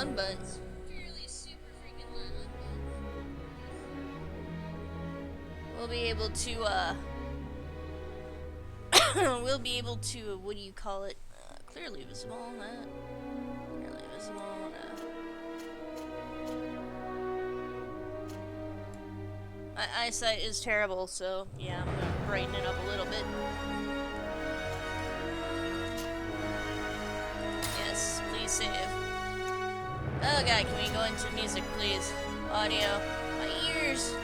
long, but we'll be able to, we'll be able to, what do you call it? Clearly visible on that. Clearly visible on that. My eyesight is terrible, so yeah, I'm gonna brighten it up a little bit. Yes, please save. Oh god, can we go into music, please? Audio. My ears!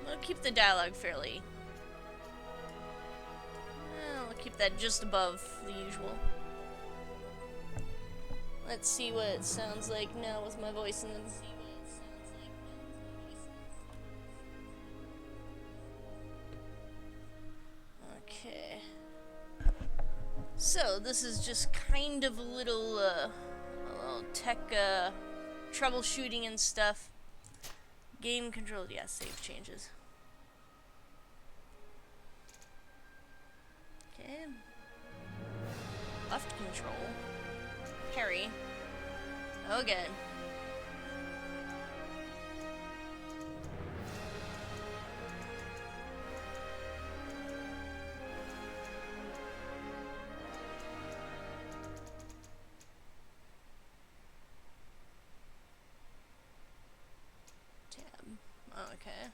We'll keep the dialogue fairly. We'll keep that just above the usual. Let's see what it sounds like now with my voice in them. Okay. So, this is just kind of a little tech, troubleshooting and stuff. Game control, yeah, save changes. Okay. Left control. Parry. Oh, good. Tab. Oh, okay.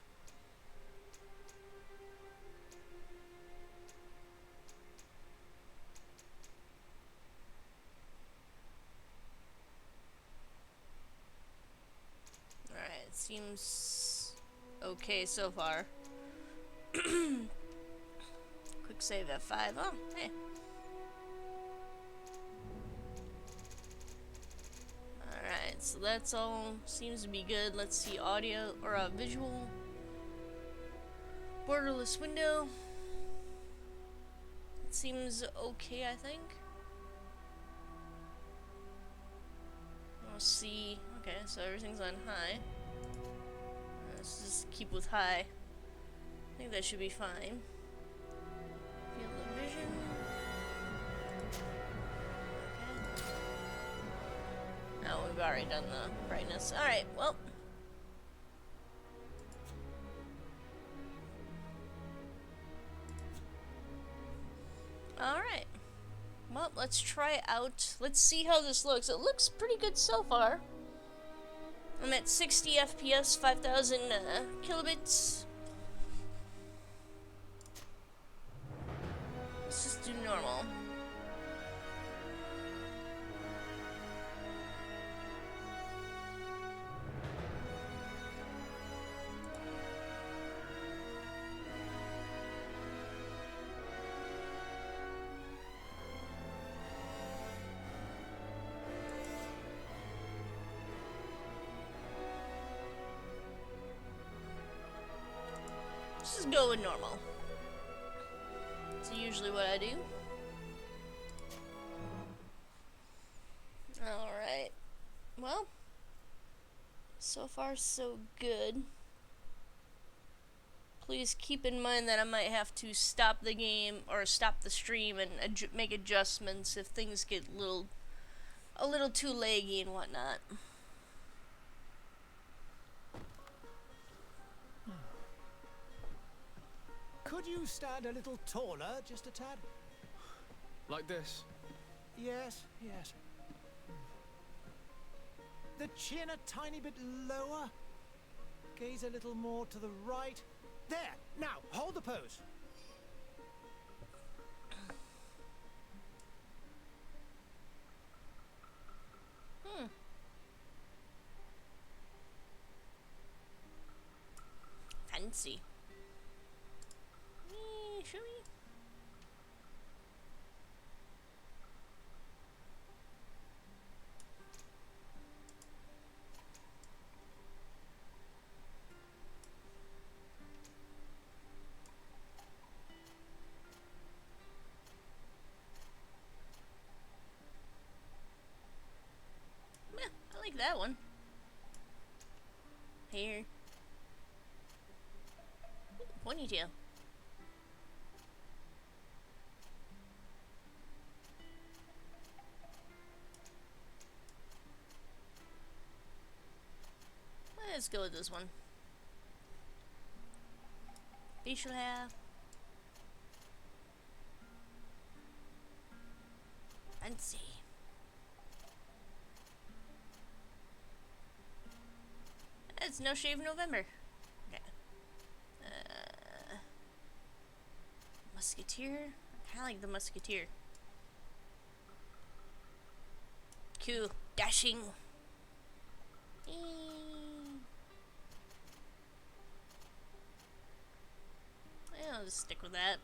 Seems okay so far. Quick save F5. Oh, hey. Alright, so that's all. Seems to be good. Let's see audio or visual. Borderless window. It seems okay, I think. We'll see. Okay, so everything's on high. Let's just keep with high. I think that should be fine. Field of vision. Okay. Oh, we've already done the brightness. Alright, well. Alright. Well, let's try out. Let's see how this looks. It looks pretty good so far. I'm at 60 FPS, 5,000 kilobits. Let's just do normal. Just go with normal. It's usually what I do. Alright. Well, so far so good. Please keep in mind that I might have to stop the game or stop the stream and make adjustments if things get a little too laggy and whatnot. Could you stand a little taller, just a tad? Like this? Yes, yes. The chin a tiny bit lower. Gaze a little more to the right. There! Now, hold the pose. Fancy. Should we? I like that one. Here. Ponytail. Let's go with this one. Facial hair. Fancy. It's No Shave November. Okay. Musketeer? I kinda like the Musketeer. Cool. Dashing. Yeah, I'll just stick with that.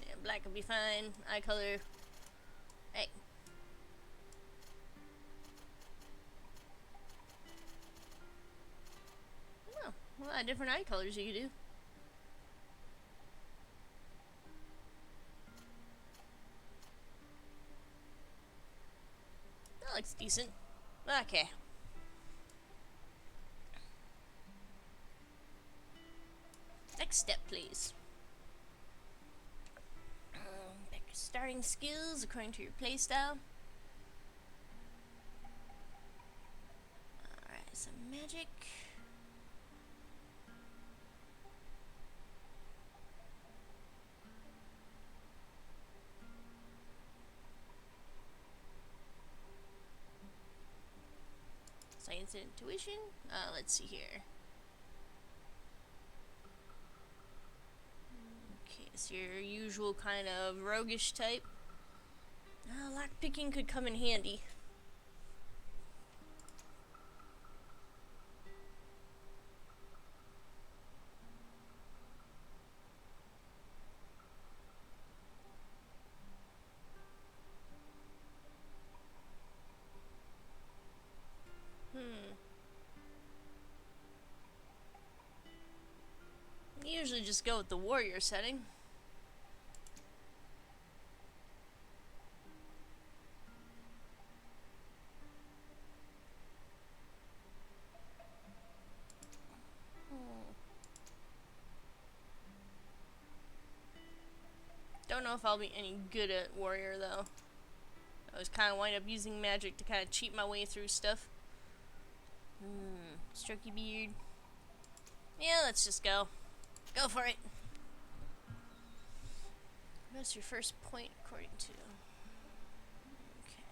Yeah, black will be fine. Eye color. Hey. Oh, a lot of different eye colors you can do. That looks decent. Okay. Next step, please. Pick your starting skills according to your playstyle. Alright, some magic. Science and intuition. Let's see here. Okay, so your usual kind of roguish type. Lockpicking could come in handy. Usually just go with the warrior setting. Don't know if I'll be any good at warrior though. I was kind of wind up using magic to kind of cheat my way through stuff. Strokey beard. Yeah, let's just go. Go for it. What's your first point according to? Okay.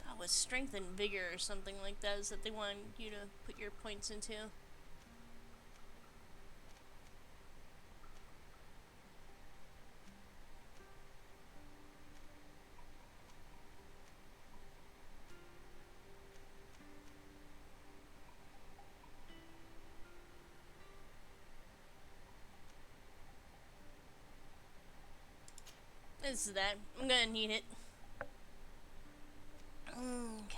Oh, with strength and vigor or something like that is that they want you to put your points into. This is that. I'm gonna need it. Okay.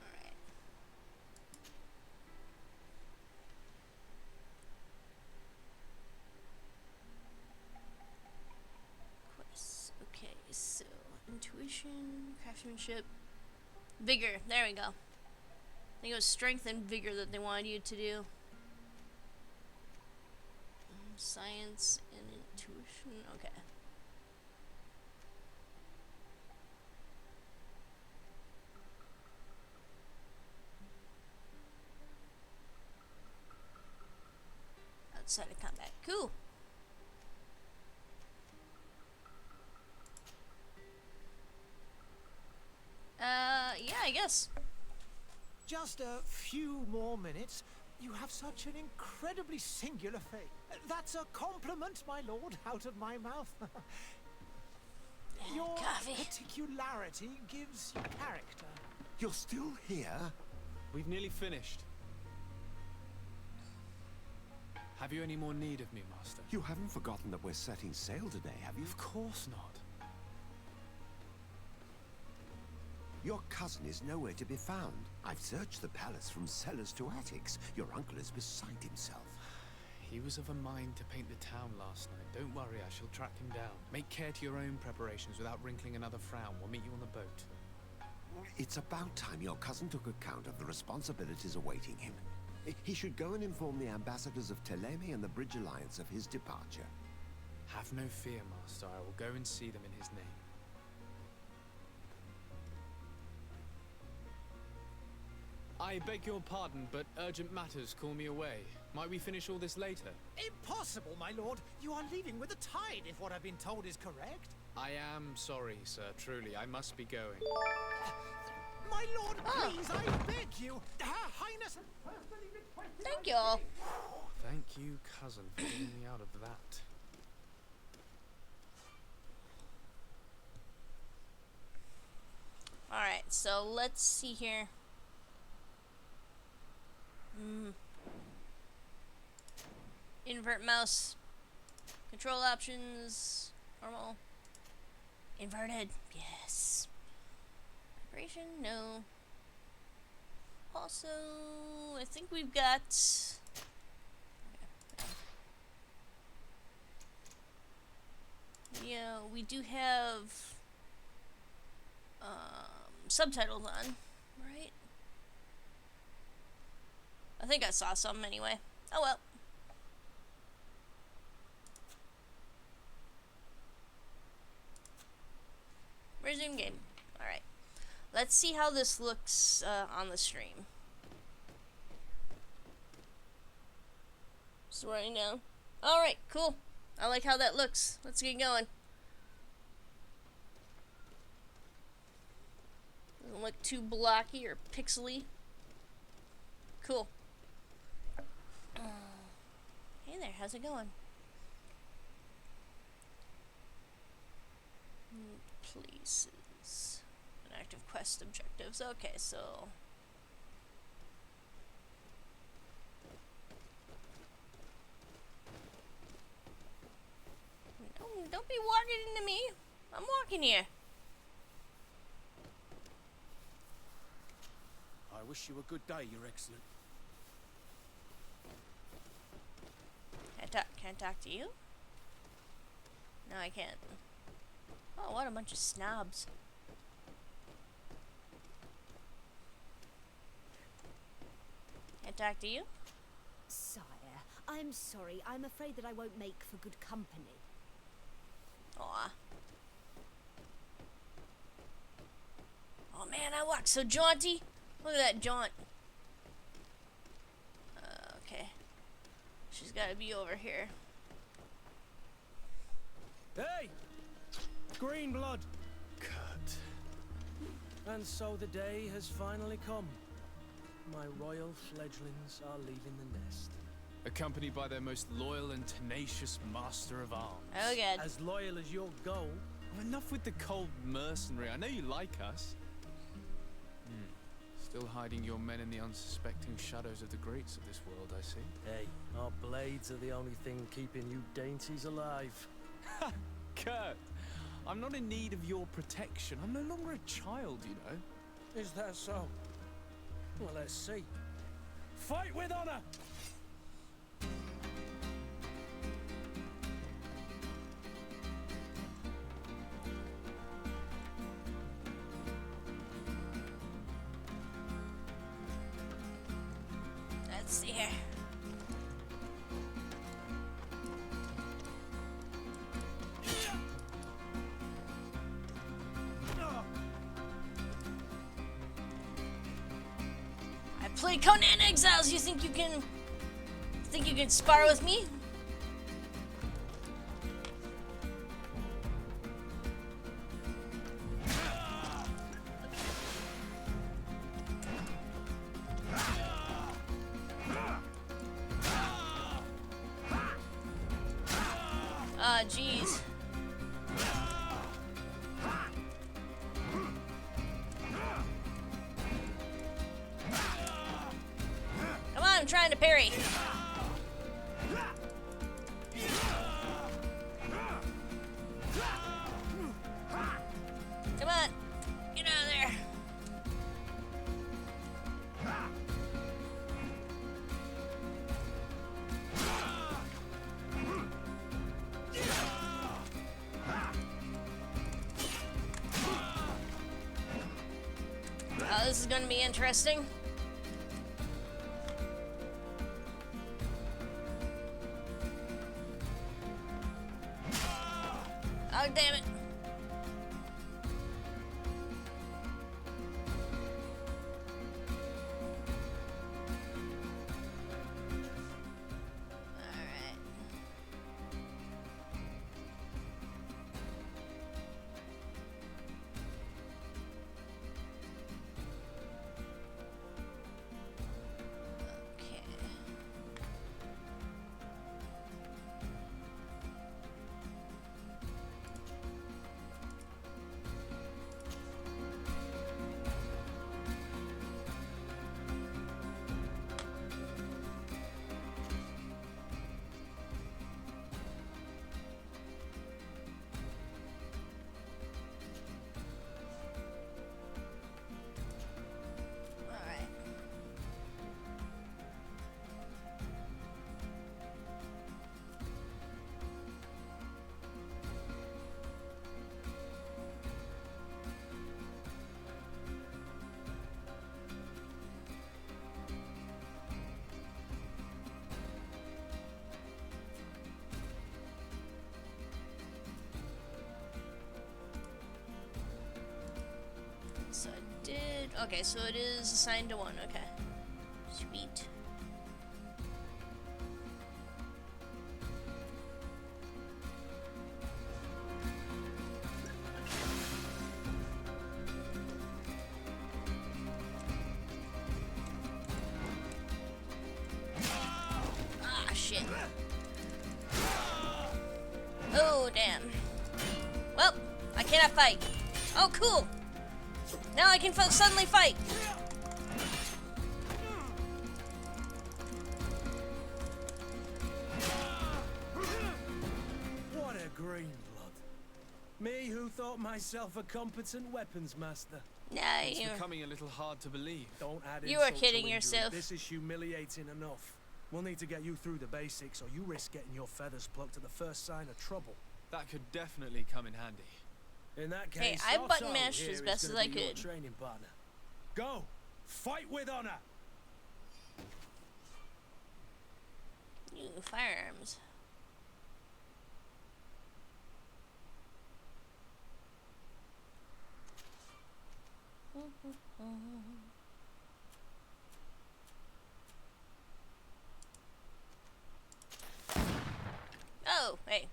Alright. Quests. Okay, so intuition, craftsmanship, vigor. There we go. I think it was strength and vigor that they wanted you to do. Science and intuition. Okay. Outside of combat. Cool. Yeah, I guess. Just a few more minutes. You have such an incredibly singular face. That's a compliment, my lord, out of my mouth. Your Coffee. particularity gives you character. You're still here? We've nearly finished. Have you any more need of me, Master? You haven't forgotten that we're setting sail today, have you? Of course not. Your cousin is nowhere to be found. I've searched the palace from cellars to attics. Your uncle is beside himself. He was of a mind to paint the town last night. Don't worry, I shall track him down. Make care to your own preparations without wrinkling another frown. We'll meet you on the boat. It's about time your cousin took account of the responsibilities awaiting him. He should go and inform the ambassadors of Teleme and the Bridge Alliance of his departure. Have no fear, Master. I will go and see them in his name. I beg your pardon, but urgent matters call me away. Might we finish all this later? Impossible, my lord. You are leaving with the tide, if what I've been told is correct. I am sorry, sir. Truly, I must be going. My lord, please, I beg you. Her Highness personally requested... Thank you all. Thank you, cousin, for getting me out of that. Alright, so let's see here. Invert mouse. Control options. Normal. Inverted. Yes. Vibration. No. Also, I think we've got... Yeah, we do have subtitles on, right? I think I saw some anyway. Oh well. Resume game. Alright. Let's see how this looks on the stream. Just running down. Alright, cool. I like how that looks. Let's get going. Doesn't look too blocky or pixely. Cool. Hey there, how's it going? Places. An active quest objectives. Okay, so... No, don't be walking into me. I'm walking here. I wish you a good day, Your Excellent. Can't talk to you? No, I can't. Oh, what a bunch of snobs. Can't talk to you? Sire, I'm sorry. I'm afraid that I won't make for good company. Aw. Oh man, I walk so jaunty. Look at that jaunt. Okay. She's gotta be over here. Hey! Green blood! Kurt. And so the day has finally come. My royal fledglings are leaving the nest. Accompanied by their most loyal and tenacious master of arms. Oh god. As loyal as your goal. Oh, enough with the cold mercenary. I know you like us. Still hiding your men in the unsuspecting shadows of the greats of this world, I see. Hey, our blades are the only thing keeping you dainties alive. Kurt, I'm not in need of your protection. I'm no longer a child, you know. Is that so? Well, let's see. Fight with honor! Let's see here. I play Conan Exiles. You think you can spar with me? Ah, jeez. trying to parry. Come on. Get out of there. Oh, this is gonna be interesting. Oh, damn it. Alright. Okay. Alright. So I did. Okay, so it is assigned to one. Okay. Sweet. Ah, shit. Oh, damn. Well, I cannot fight. Oh, cool. Now I can suddenly fight. What a green blood. Me who thought myself a competent weapons master. Nah, It's you. becoming a little hard to believe. Don't add You are insult to kidding injury. yourself. This is humiliating enough. We'll need to get you through the basics, or you risk getting your feathers plucked at the first sign of trouble. That could definitely come in handy. In that Hey, case, I Otto button mashed here as is best gonna as I be your could. Training partner. Go, fight with honor. New firearms. Oh, hey.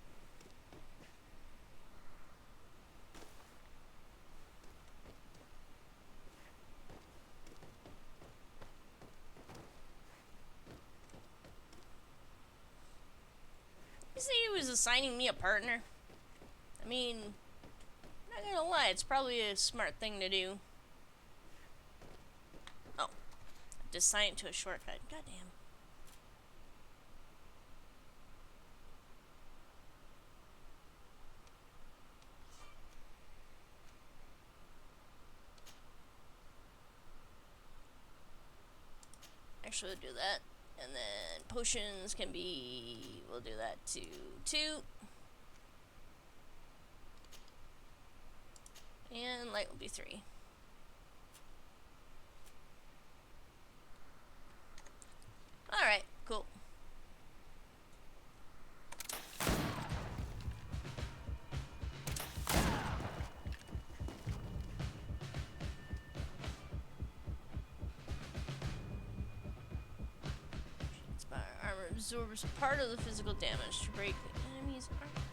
You say he was assigning me a partner? I mean, not gonna lie, it's probably a smart thing to do. Oh, just assign it to a shortcut. Goddamn. Actually, we'll do that. And then potions can be, we'll do that to 2. And light will be 3. Alright, cool. Armor absorbs part of the physical damage to break the enemy's armor.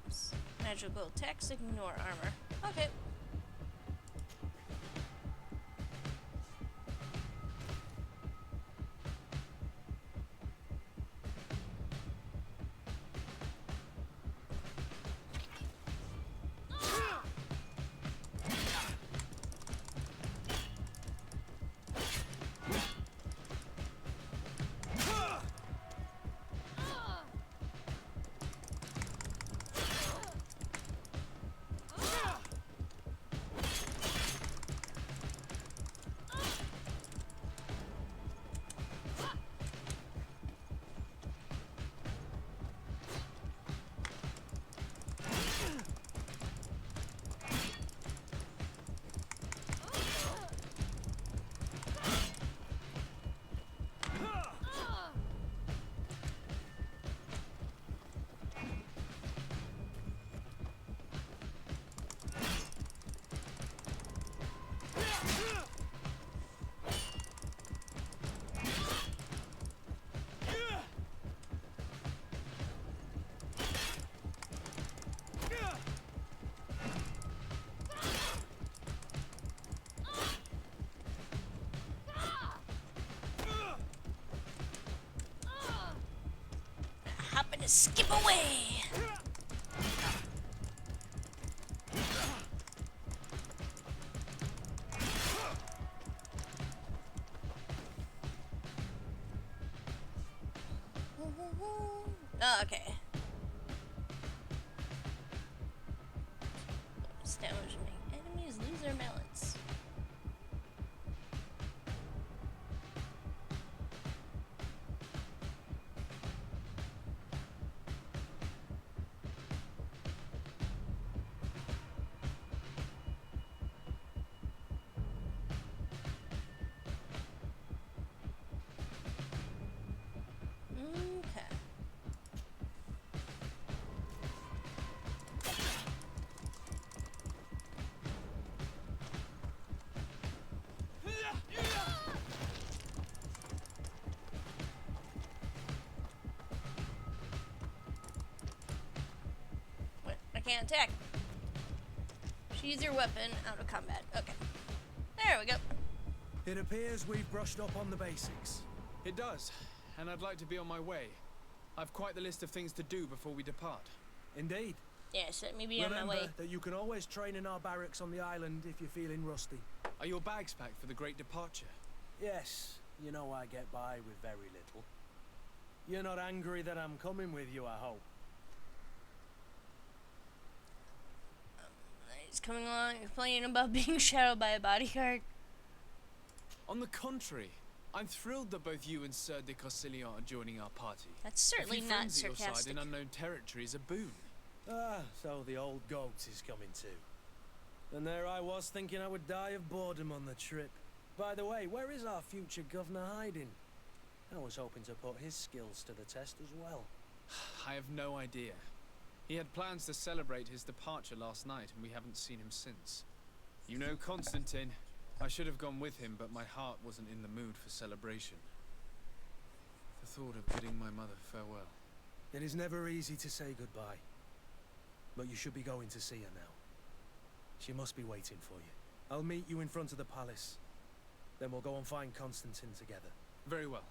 Oops. Magical attacks ignore armor. Okay. Skip away! Oh, okay. Bonus damage make enemies lose their balance. Okay. What? I can't attack. Choose your weapon out of combat. Okay. There we go. It appears we've brushed up on the basics. It does, and I'd like to be on my way. I've quite the list of things to do before we depart. Indeed. Yes, let me be on my Remember way. that you can always train in our barracks on the island if you're feeling rusty. Are your bags packed for the great departure? Yes, you know I get by with very little. You're not angry that I'm coming with you, I hope. He's coming along complaining about being shadowed by a bodyguard. On the contrary, I'm thrilled that both you and Sir de Corsilian are joining our party. That's certainly a few not friends at your side sarcastic. in unknown territory is a boon. Ah, so the old goat is coming too. And there I was thinking I would die of boredom on the trip. By the way, where is our future governor hiding? I was hoping to put his skills to the test as well. I have no idea. He had plans to celebrate his departure last night, and we haven't seen him since. You know Constantine. I should have gone with him, but my heart wasn't in the mood for celebration. The thought of bidding my mother farewell. It is never easy to say goodbye. But you should be going to see her now. She must be waiting for you. I'll meet you in front of the palace. Then we'll go and find Constantine together. Very well.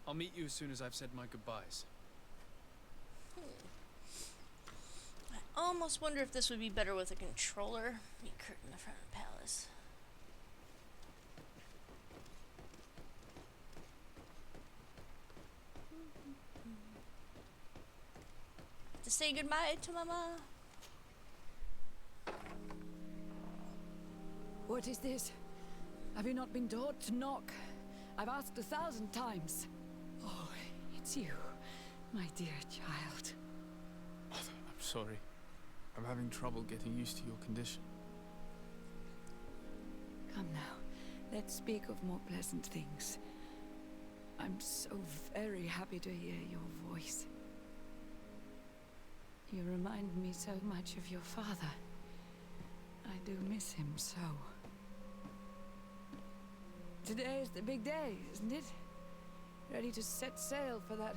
I'll meet you as soon as I've said my goodbyes. I almost wonder if this would be better with a controller. Be curtain in the front of the palace. To say goodbye to Mama. What is this? Have you not been taught to knock? I've asked 1,000 times. Oh, it's you, my dear child. Mother, I'm sorry. I'm having trouble getting used to your condition. Come now, let's speak of more pleasant things. I'm so very happy to hear your voice. You remind me so much of your father. I do miss him so. Today is the big day, isn't it? Ready to set sail for that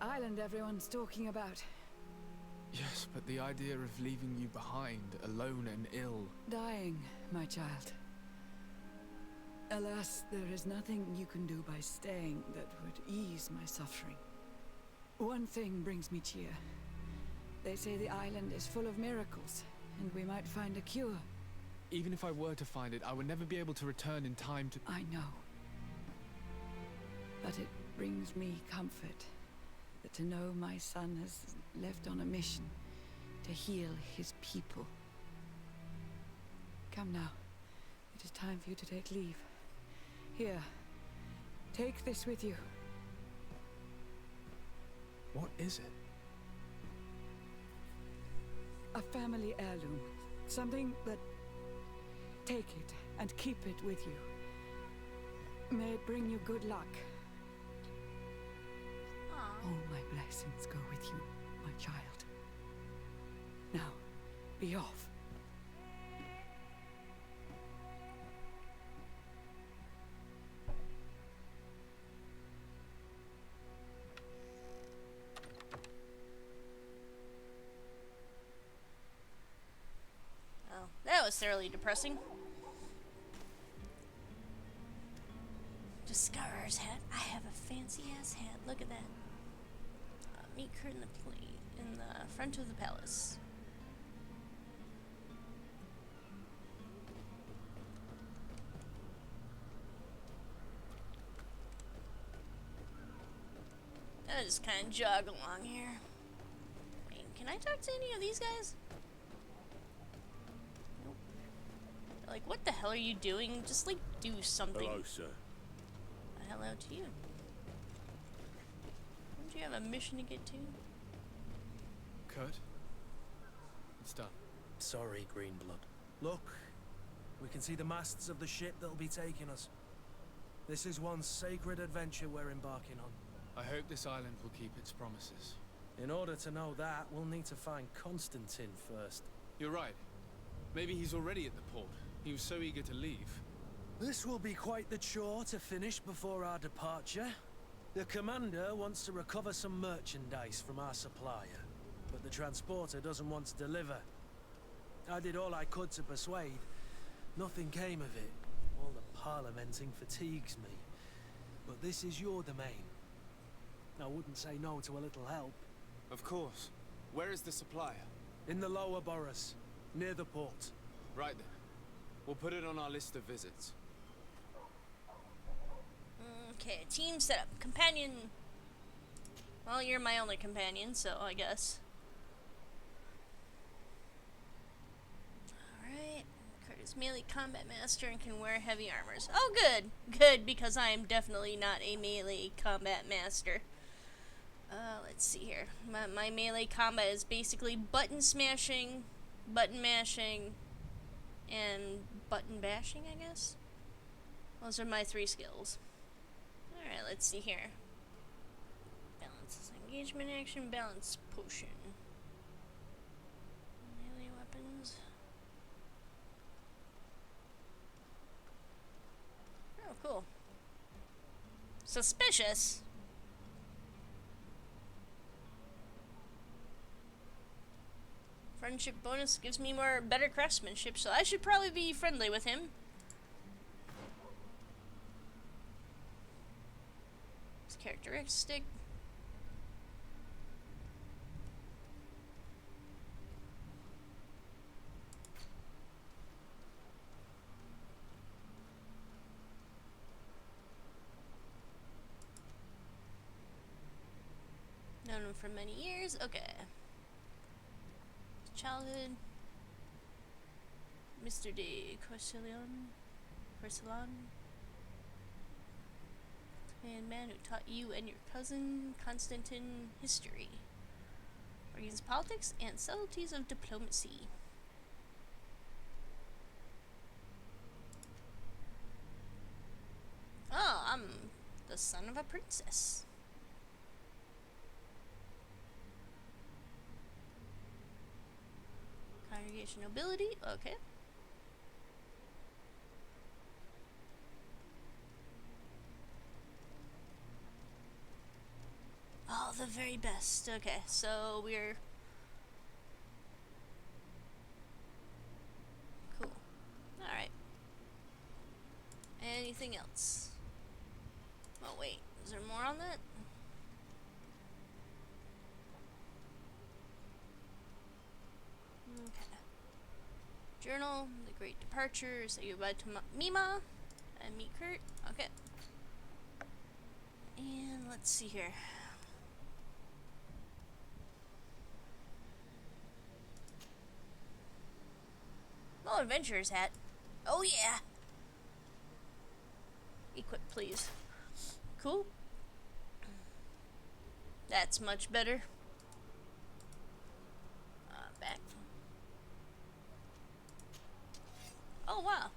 island everyone's talking about. Yes, but the idea of leaving you behind, alone and ill... Dying, my child. Alas, there is nothing you can do by staying that would ease my suffering. One thing brings me cheer. They say the island is full of miracles, and we might find a cure. Even if I were to find it, I would never be able to return in time to... I know. But it brings me comfort to know my son has left on a mission to heal his people. Come now. It is time for you to take leave. Here. Take this with you. What is it? A family heirloom. Something that... Take it and keep it with you. May it bring you good luck. Aww. All my blessings go with you, my child. Now, be off. Oh, that was thoroughly depressing. Discoverer's hat. I have a fancy ass hat. Look at that. Meet Kurt in the front of the palace. I'll just kind of jog along here. Wait, can I talk to any of these guys? Nope. Like, what the hell are you doing? Just, like, do something. Hello, sir. Hello to you. Don't you have a mission to get to? Kurt? It's done. Sorry, Greenblood. Look, we can see the masts of the ship that'll be taking us. This is one sacred adventure we're embarking on. I hope this island will keep its promises. In order to know that, we'll need to find Constantine first. You're right. Maybe he's already at the port. He was so eager to leave. This will be quite the chore to finish before our departure. The commander wants to recover some merchandise from our supplier, but the transporter doesn't want to deliver. I did all I could to persuade. Nothing came of it. All the parliamenting fatigues me. But this is your domain. I wouldn't say no to a little help. Of course. Where is the supplier? In the lower boroughs, near the port. Right then. We'll put it on our list of visits. Okay, team setup. Companion. Well, you're my only companion, so I guess. Alright. Kurt is melee combat master and can wear heavy armors. Oh, good. Good, because I am definitely not a melee combat master. Let's see here. My melee combat is basically button smashing, button mashing, and button bashing, I guess. Those are my 3 skills. Alright, let's see here. Balance engagement action, balance potion. Melee weapons. Oh, cool. Suspicious. Friendship bonus gives me better craftsmanship, so I should probably be friendly with him. His characteristic. Known him for many years. Okay. Childhood. Mr. de Corcellon. And man who taught you and your cousin Constantine history, organs politics, and subtleties of diplomacy. Oh, I'm the son of a princess. Congregation nobility, okay. Oh, the very best. Okay, so we're... Cool. Alright. Anything else? Oh, wait. Is there more on that? Okay. Journal, the great departure, say goodbye to Mima, and meet Kurt. Okay. And let's see here. Oh, adventurer's hat. Oh yeah. Equip, please. Cool. That's much better. Back. Oh wow.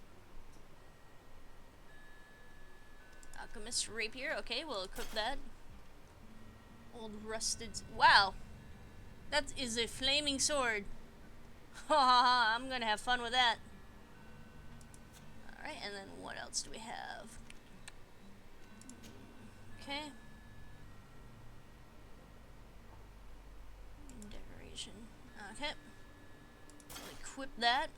Alchemist rapier. Okay, we'll equip that. Old rusted. Wow. That is a flaming sword. Ha ha ha, I'm gonna have fun with that. Alright, and then what else do we have? Okay. Decoration. Okay. We'll equip that.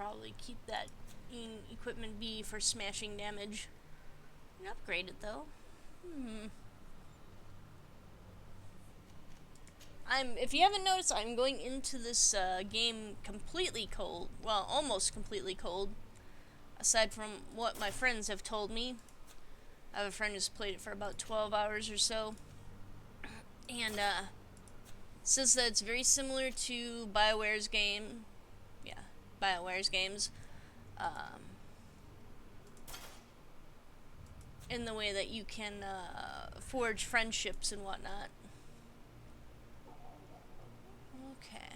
probably keep that in equipment B for smashing damage. And upgrade it though. If you haven't noticed, I'm going into this game completely cold. Well, almost completely cold. Aside from what my friends have told me. I have a friend who's played it for about 12 hours or so. And says that it's very similar to BioWare's game. Yeah, BioWare's games. In the way that you can forge friendships and whatnot. Okay.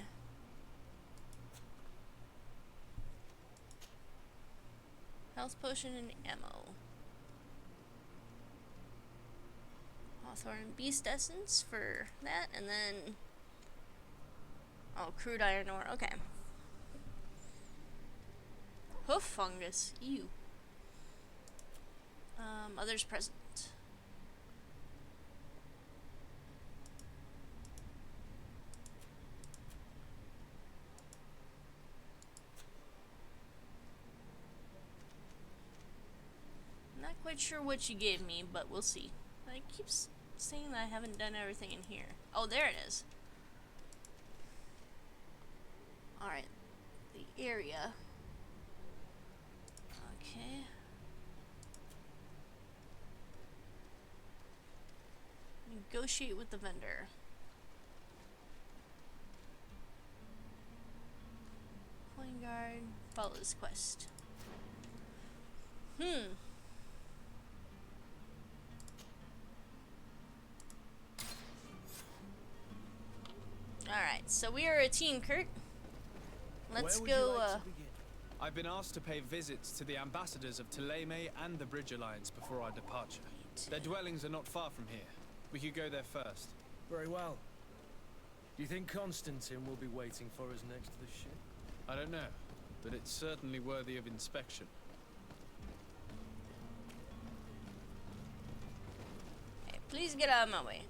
Health potion and ammo. Hawthorn beast essence for that, and then crude iron ore. Okay. Hoof fungus. Ew. Others present. Not quite sure what you gave me, but we'll see. I keep saying that I haven't done everything in here. Oh, there it is. Alright. The area. Okay. Negotiate with the vendor. Coin guard. Follow this quest. Alright, so we are a team, Kurt. Let's go, I've been asked to pay visits to the ambassadors of Thélème and the Bridge Alliance before our departure. Their dwellings are not far from here. We could go there first. Very well. Do you think Constantine will be waiting for us next to the ship? I don't know, but it's certainly worthy of inspection. Hey, please get out of my way.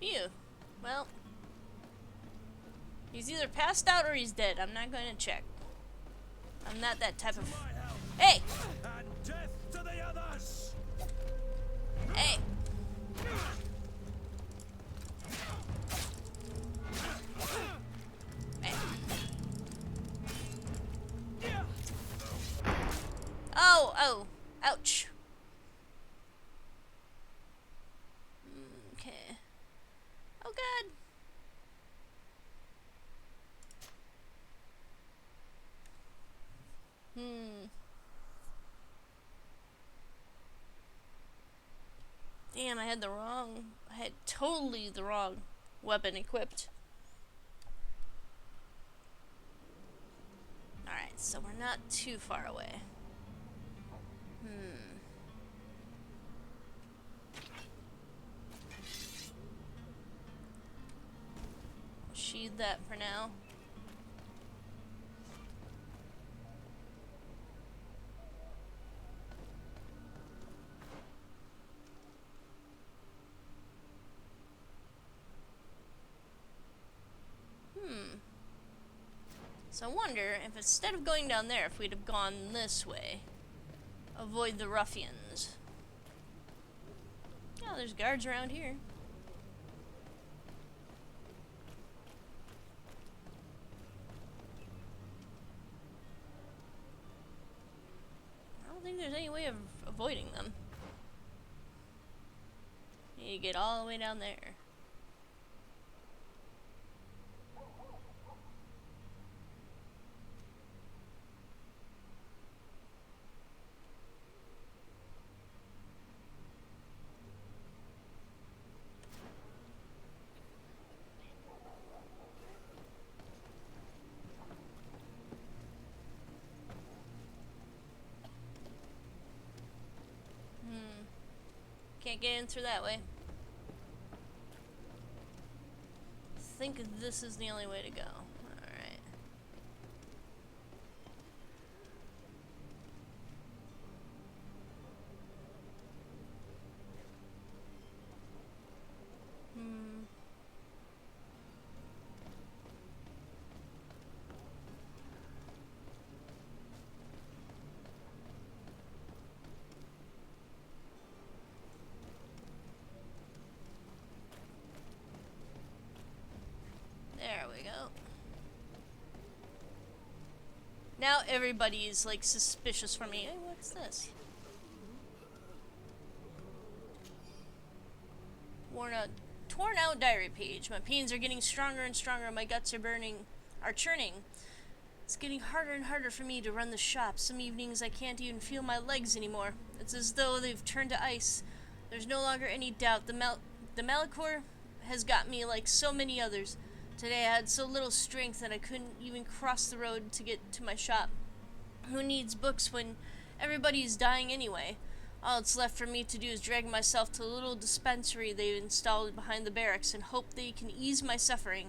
Phew. Well, he's either passed out or he's dead. I'm not going to check. I'm not that type of... Hey! And death to the others! Hey! Hey. Oh, oh, ouch. Okay. Oh, God. Damn, I had totally the wrong weapon equipped. Alright, so we're not too far away. Sheathe that for now. So I wonder if instead of going down there, if we'd have gone this way. Avoid the ruffians. Oh, there's guards around here. I don't think there's any way of avoiding them. You get all the way down there. Can't get in through that way. think this is the only way to go. Alright. There we go. Now everybody's like suspicious for me. Hey, what's this? Torn out diary page. My pains are getting stronger and stronger. My guts are churning. It's getting harder and harder for me to run the shop. Some evenings I can't even feel my legs anymore. It's as though they've turned to ice. There's no longer any doubt. The Malachor has got me like so many others. Today I had so little strength that I couldn't even cross the road to get to my shop. Who needs books when everybody's dying anyway? All that's left for me to do is drag myself to the little dispensary they've installed behind the barracks and hope they can ease my suffering.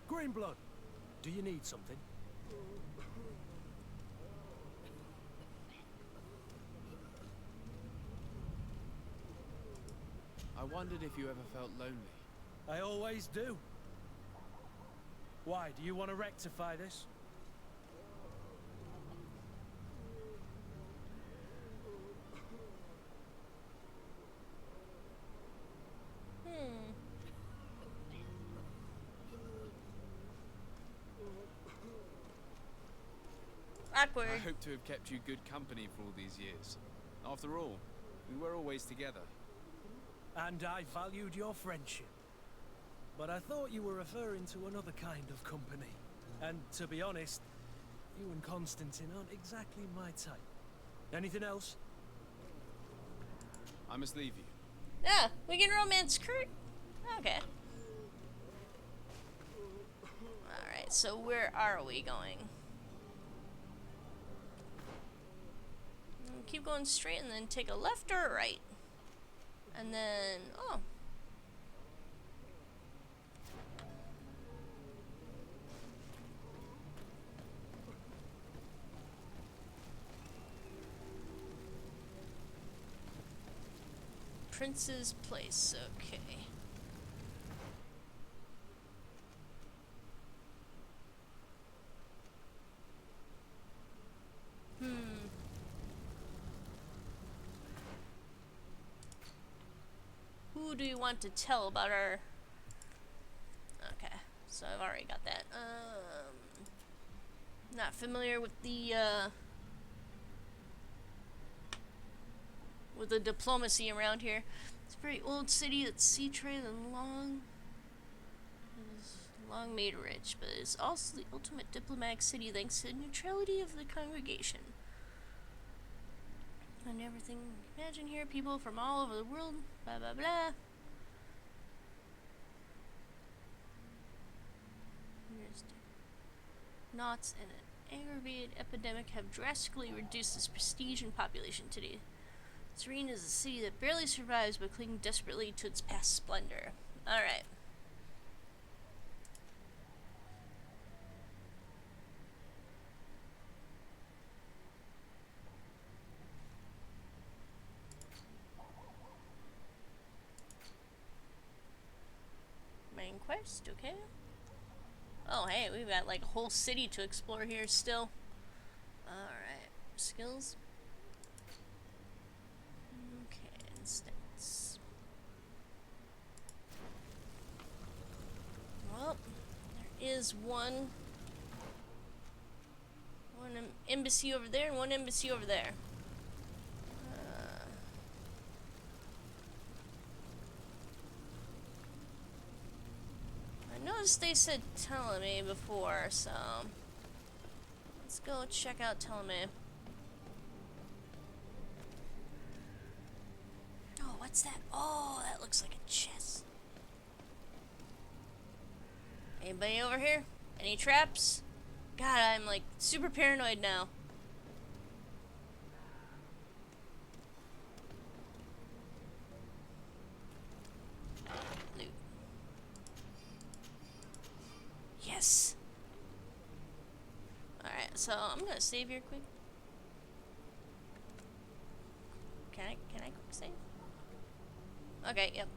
Greenblood, do you need something? I wondered if you ever felt lonely. I always do. Why, do you want to rectify this? Awkward. I hope to have kept you good company for all these years. After all, we were always together. And I valued your friendship. But I thought you were referring to another kind of company. And to be honest, you and Constantine aren't exactly my type. Anything else? I must leave you. Yeah, we can romance Kurt. Okay. Alright, so where are we going? Keep going straight and then take a left or a right. And then, oh. Prince's Place, okay. Who do you want to tell about our... Okay, so I've already got that. Not familiar with the diplomacy around here. It's a very old city that's sea trade and long made rich, but it's also the ultimate diplomatic city thanks to the neutrality of the congregation. And everything imagine here, people from all over the world, blah blah blah. Knots and an aggravated epidemic have drastically reduced its prestige and population today. Serene is a city that barely survives but clings desperately to its past splendor. Alright. Main quest, okay. Oh hey, we've got like a whole city to explore here still. Alright. Skills. Okay, instance. Well, there is one embassy over there and one embassy over there. I noticed they said Ptolemy before, so let's go check out Ptolemy. Oh, what's that? Oh, that looks like a chest. Anybody over here? Any traps? God, I'm like super paranoid now. so I'm gonna save here quick. Can I quick save? Okay, yep.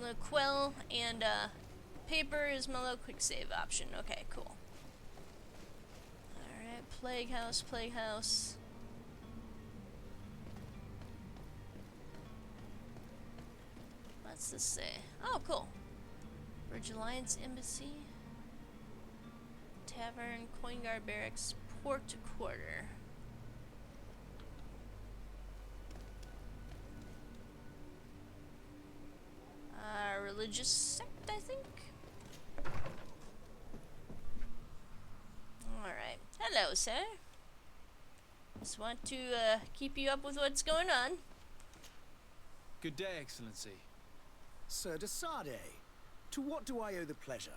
The quill and paper is my little quick save option. Okay, cool. Alright, plague house, plague house. What's this say? Oh, cool. Bridge Alliance Embassy. Tavern, Coin Guard Barracks, Port Quarter. Religious sect, I think? Alright. Hello, sir. Just want to keep you up with what's going on. Good day, Excellency. Sir de Sade, to what do I owe the pleasure?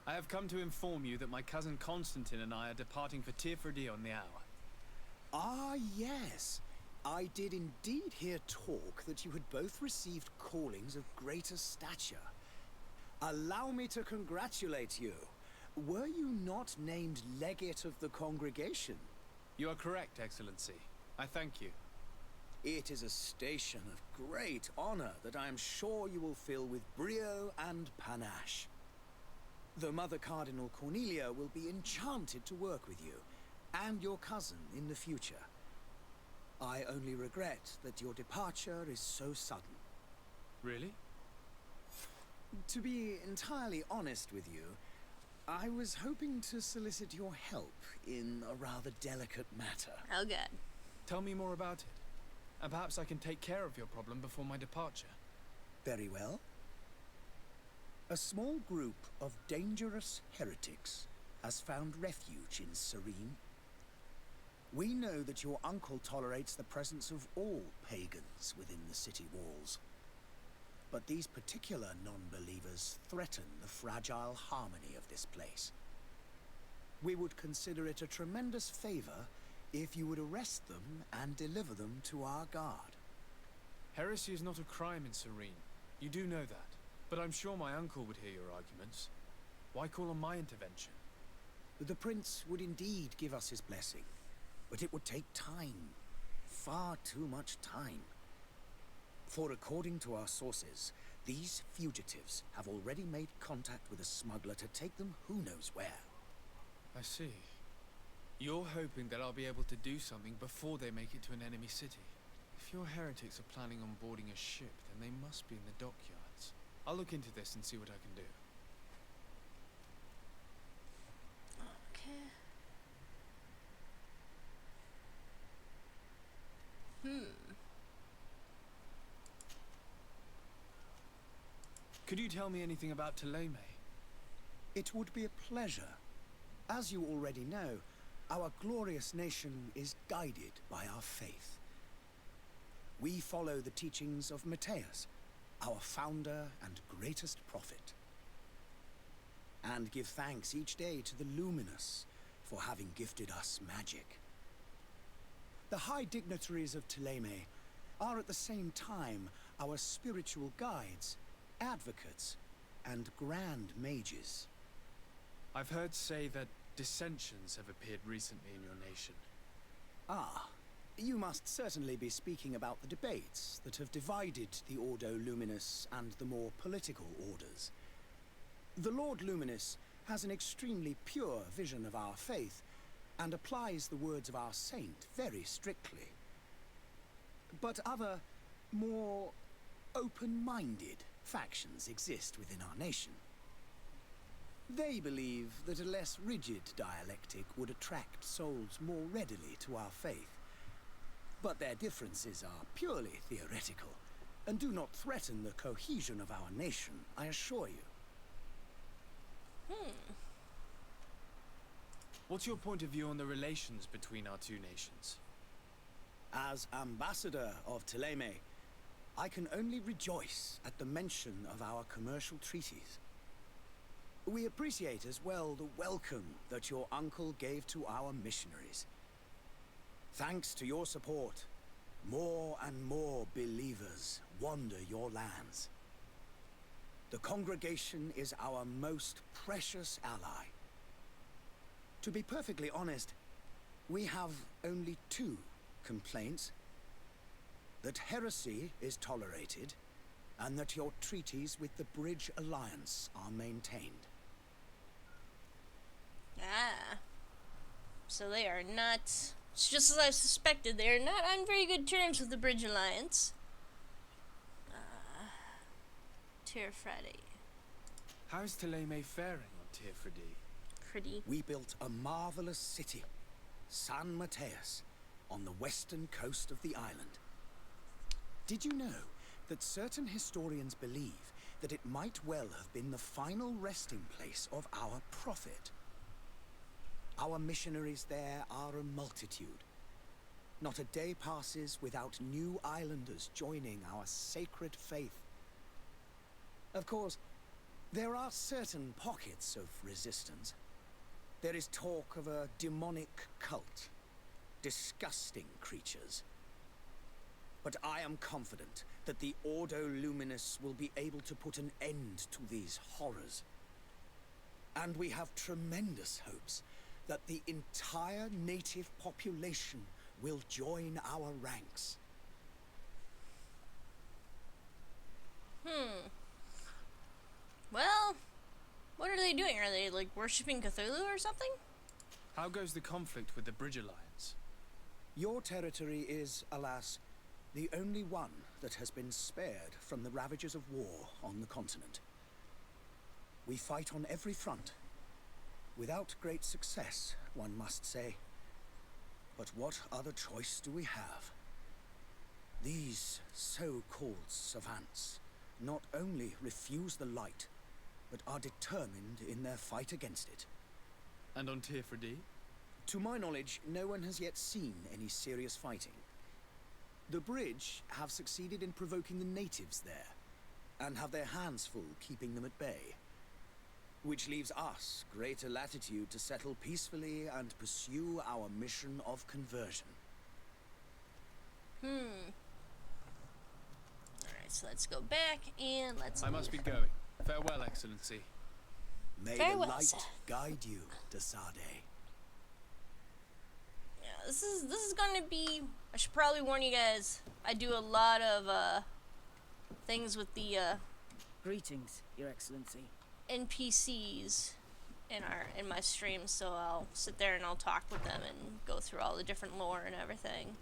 I have come to inform you that my cousin Constantine and I are departing for Tirfredi on the hour. Ah, yes. I did indeed hear talk that you had both received callings of greater stature. Allow me to congratulate you. Were you not named legate of the congregation? You are correct, Excellency. I thank you. It is a station of great honor that I am sure you will fill with brio and panache. The Mother Cardinal Cornelia will be enchanted to work with you, and your cousin in the future. I only regret that your departure is so sudden. Really? To be entirely honest with you, I was hoping to solicit your help in a rather delicate matter. Oh, God. Tell me more about it. And perhaps I can take care of your problem before my departure. Very well. A small group of dangerous heretics has found refuge in Serene. We know that your uncle tolerates the presence of all pagans within the city walls. But these particular non-believers threaten the fragile harmony of this place. We would consider it a tremendous favor if you would arrest them and deliver them to our guard. Heresy is not a crime in Serene. You do know that. But I'm sure my uncle would hear your arguments. Why call on my intervention? The prince would indeed give us his blessing, but it would take time. Far too much time. For according to our sources, these fugitives have already made contact with a smuggler to take them who knows where. I see. You're hoping that I'll be able to do something before they make it to an enemy city. If your heretics are planning on boarding a ship, then they must be in the dockyards. I'll look into this and see what I can do. Okay. Could you tell me anything about Thélème? It would be a pleasure. As you already know, our glorious nation is guided by our faith. We follow the teachings of Matthias, our founder and greatest prophet, and give thanks each day to the Luminous for having gifted us magic. The high dignitaries of Thélème are at the same time our spiritual guides, advocates, and grand mages. I've heard say that dissensions have appeared recently in your nation. Ah, you must certainly be speaking about the debates that have divided the Ordo Luminis and the more political orders. The Lord Luminis has an extremely pure vision of our faith and applies the words of our saint very strictly. But other, more open-minded factions exist within our nation. They believe that a less rigid dialectic would attract souls more readily to our faith. But their differences are purely theoretical, and do not threaten the cohesion of our nation, I assure you. What's your point of view on the relations between our two nations? As ambassador of Thélème, I can only rejoice at the mention of our commercial treaties. We appreciate as well the welcome that your uncle gave to our missionaries. Thanks to your support, more and more believers wander your lands. The congregation is our most precious ally. To be perfectly honest, we have only two complaints. That heresy is tolerated, and that your treaties with the Bridge Alliance are maintained. Ah. So they are not, it's just as I suspected, they are not on very good terms with the Bridge Alliance. Tirfredi. How's Thélème faring on Tirfredi? Pretty. We built a marvelous city, San Mateus, on the western coast of the island. Did you know that certain historians believe that it might well have been the final resting place of our prophet? Our missionaries there are a multitude. Not a day passes without new islanders joining our sacred faith. Of course, there are certain pockets of resistance. There is talk of a demonic cult, disgusting creatures. But I am confident that the Ordo Luminous will be able to put an end to these horrors. And we have tremendous hopes that the entire native population will join our ranks. Well, what are they doing? Are they, like, worshipping Cthulhu or something? How goes the conflict with the Bridge Alliance? Your territory is, alas, the only one that has been spared from the ravages of war on the continent. We fight on every front. Without great success, one must say. But what other choice do we have? These so-called savants not only refuse the light, but are determined in their fight against it. And on Tirfredi? To my knowledge, no one has yet seen any serious fighting. The Bridge have succeeded in provoking the natives there, and have their hands full keeping them at bay. Which leaves us greater latitude to settle peacefully and pursue our mission of conversion. Alright, so let's go back and let's I must be going. Farewell, Excellency. May Farewell, the light sir. guide you, Desade. Yeah, this is gonna be, I should probably warn you guys, I do a lot of things with the Greetings, Your Excellency. NPCs in my streams, so I'll sit there and I'll talk with them and go through all the different lore and everything.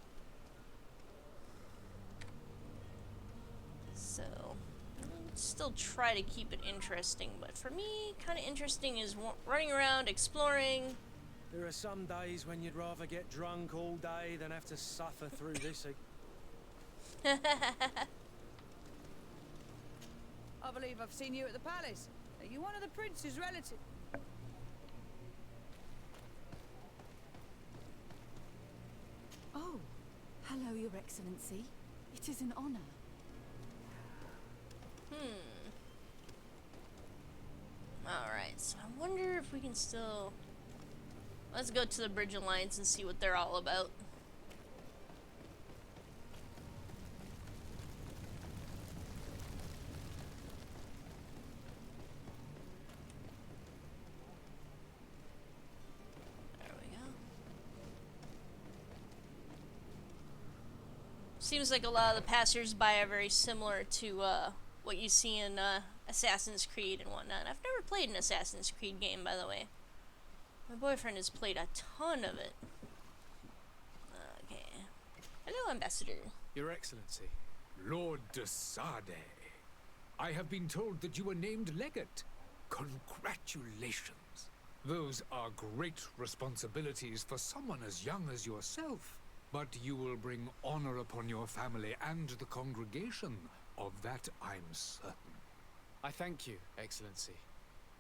So, I'll still try to keep it interesting, but for me, kind of interesting is running around, exploring. There are some days when you'd rather get drunk all day than have to suffer through this. I believe I've seen you at the palace. Are you one of the prince's relatives? Oh, hello, Your Excellency. It is an honor. Alright, so I wonder if we can still... Let's go to the Bridge Alliance and see what they're all about. There we go. Seems like a lot of the passers-by are very similar to what you see in Assassin's Creed and whatnot. I've never played an Assassin's Creed game, by the way. My boyfriend has played a ton of it. Okay. Hello, Ambassador. Your Excellency. Lord de Sade, I have been told that you were named legate. Congratulations. Those are great responsibilities for someone as young as yourself. But you will bring honor upon your family and the congregation. Of that I'm certain. I thank you, Excellency.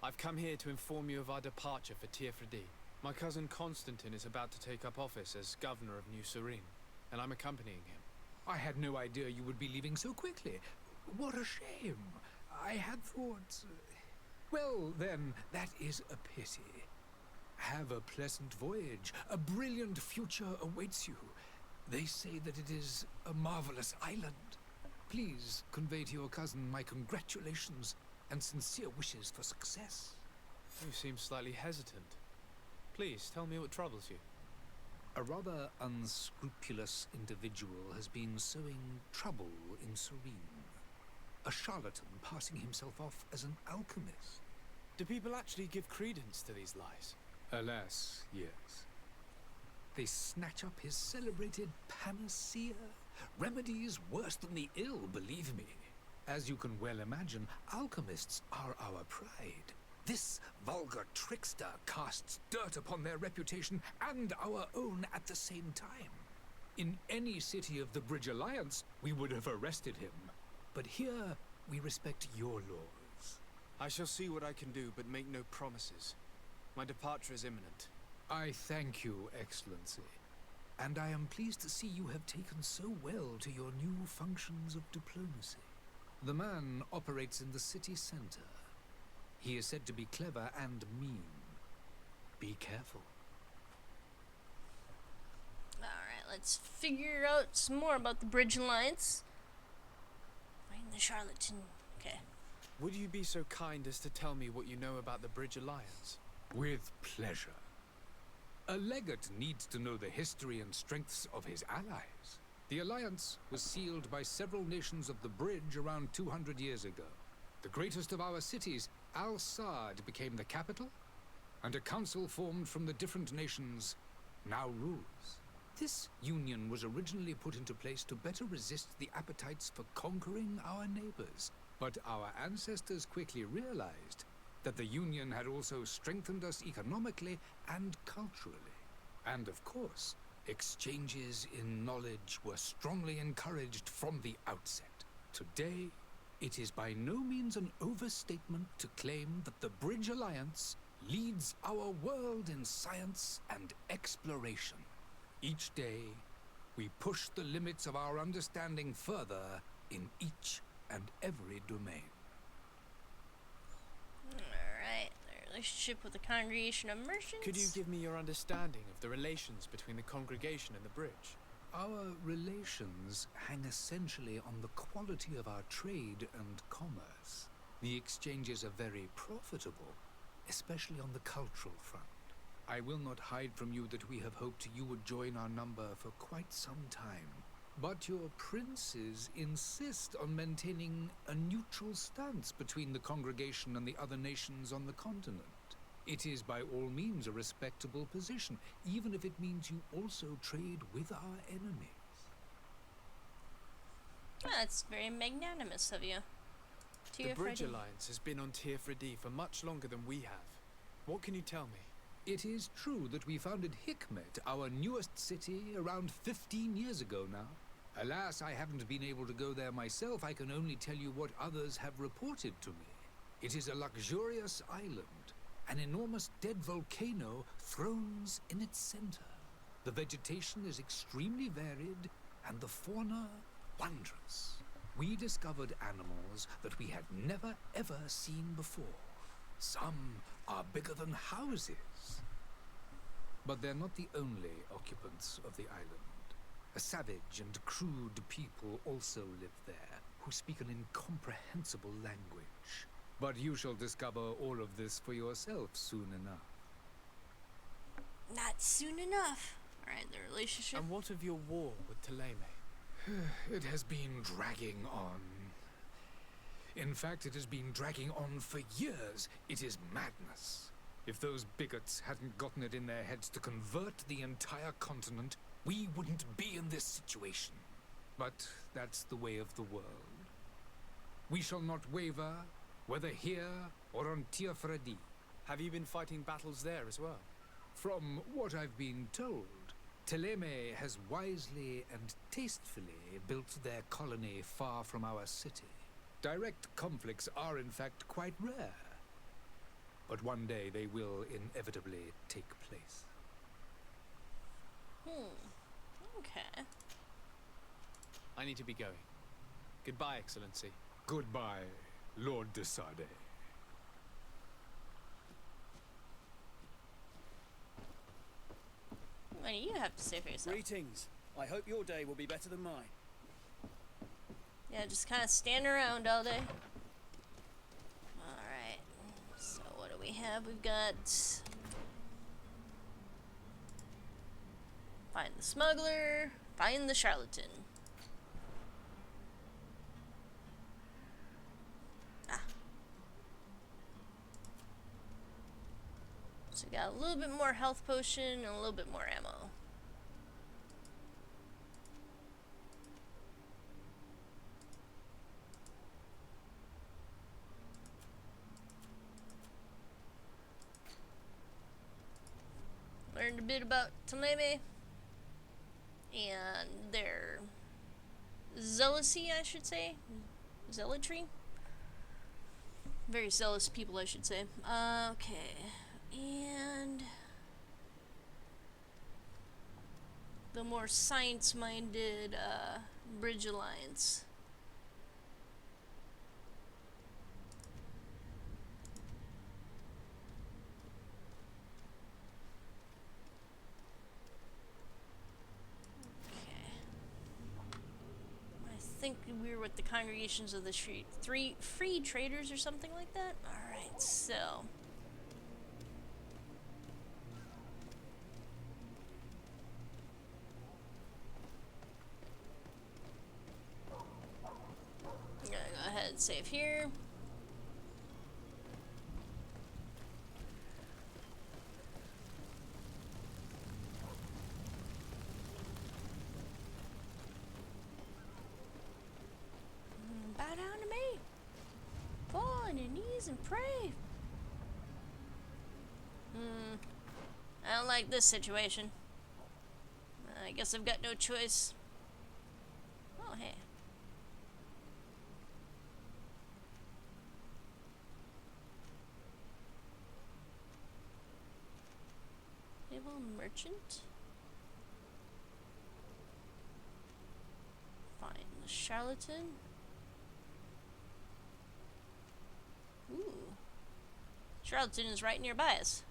I've come here to inform you of our departure for Tirfredi. My cousin Constantine is about to take up office as governor of New Serene, and I'm accompanying him. I had no idea you would be leaving so quickly. What a shame. I had thought... Well, then, that is a pity. Have a pleasant voyage. A brilliant future awaits you. They say that it is a marvelous island. Please convey to your cousin my congratulations and sincere wishes for success. You seem slightly hesitant. Please, tell me what troubles you. A rather unscrupulous individual has been sowing trouble in Serene. A charlatan passing himself off as an alchemist. Do people actually give credence to these lies? Alas, yes. They snatch up his celebrated panacea. Remedies worse than the ill, believe me. As you can well imagine, alchemists are our pride. This vulgar trickster casts dirt upon their reputation and our own at the same time. In any city of the Bridge Alliance, we would have arrested him. But here, we respect your laws. I shall see what I can do, but make no promises. My departure is imminent. I thank you, Excellency. And I am pleased to see you have taken so well to your new functions of diplomacy. The man operates in the city center. He is said to be clever and mean. Be careful. Alright, let's figure out some more about the Bridge Alliance. Find the charlatan. Okay. Would you be so kind as to tell me what you know about the Bridge Alliance? With pleasure. A legate needs to know the history and strengths of his allies. The alliance was sealed by several nations of the Bridge around 200 years ago. The greatest of our cities, Al-Saad, became the capital, and a council formed from the different nations now rules. This union was originally put into place to better resist the appetites for conquering our neighbors, but our ancestors quickly realized that the union had also strengthened us economically and culturally. And of course, exchanges in knowledge were strongly encouraged from the outset. Today, it is by no means an overstatement to claim that the Bridge Alliance leads our world in science and exploration. Each day, we push the limits of our understanding further in each and every domain. Alright, the relationship with the Congregation of Merchants. Could you give me your understanding of the relations between the congregation and the bridge? Our relations hang essentially on the quality of our trade and commerce. The exchanges are very profitable, especially on the cultural front. I will not hide from you that we have hoped you would join our number for quite some time. But your princes insist on maintaining a neutral stance between the congregation and the other nations on the continent. It is by all means a respectable position, even if it means you also trade with our enemies. That's very magnanimous of you. The Bridge Alliance has been on Teofredi for much longer than we have. What can you tell me? It is true that we founded Hikmet, our newest city, around 15 years ago now. Alas, I haven't been able to go there myself. I can only tell you what others have reported to me. It is a luxurious island. An enormous dead volcano thrones in its center. The vegetation is extremely varied, and the fauna wondrous. We discovered animals that we had never ever seen before. Some are bigger than houses. But they're not the only occupants of the island. A savage and crude people also live there, who speak an incomprehensible language. But you shall discover all of this for yourself soon enough. Not soon enough. Alright, the relationship. And what of your war with Thélème? It has been dragging on. In fact, it has been dragging on for years. It is madness. If those bigots hadn't gotten it in their heads to convert the entire continent, we wouldn't be in this situation. But that's the way of the world. We shall not waver, whether here or on Teofredi. Have you been fighting battles there as well? From what I've been told, Thélème has wisely and tastefully built their colony far from our city. Direct conflicts are in fact quite rare. But one day they will inevitably take place. Okay. I need to be going. Goodbye, Excellency. Goodbye, Lord de Sade. What do you have to say for yourself? Greetings. I hope your day will be better than mine. Yeah, just kind of stand around all day. Alright. So what do we have? We've got Find the smuggler. Find the charlatan. Ah. So we got a little bit more health potion and a little bit more ammo. Learned a bit about Taleme and their zealousy, I should say. Zealotry? Very zealous people, I should say. Okay. And the more science-minded Bridge Alliance. I think we were with the congregations of the three free traders or something like that. Alright, so I'm gonna go ahead and save here. Bow down to me. Fall on your knees and pray. I don't like this situation. I guess I've got no choice. Oh, hey. Naval merchant. Find the charlatan. Ooh. Charlatan is right nearby us.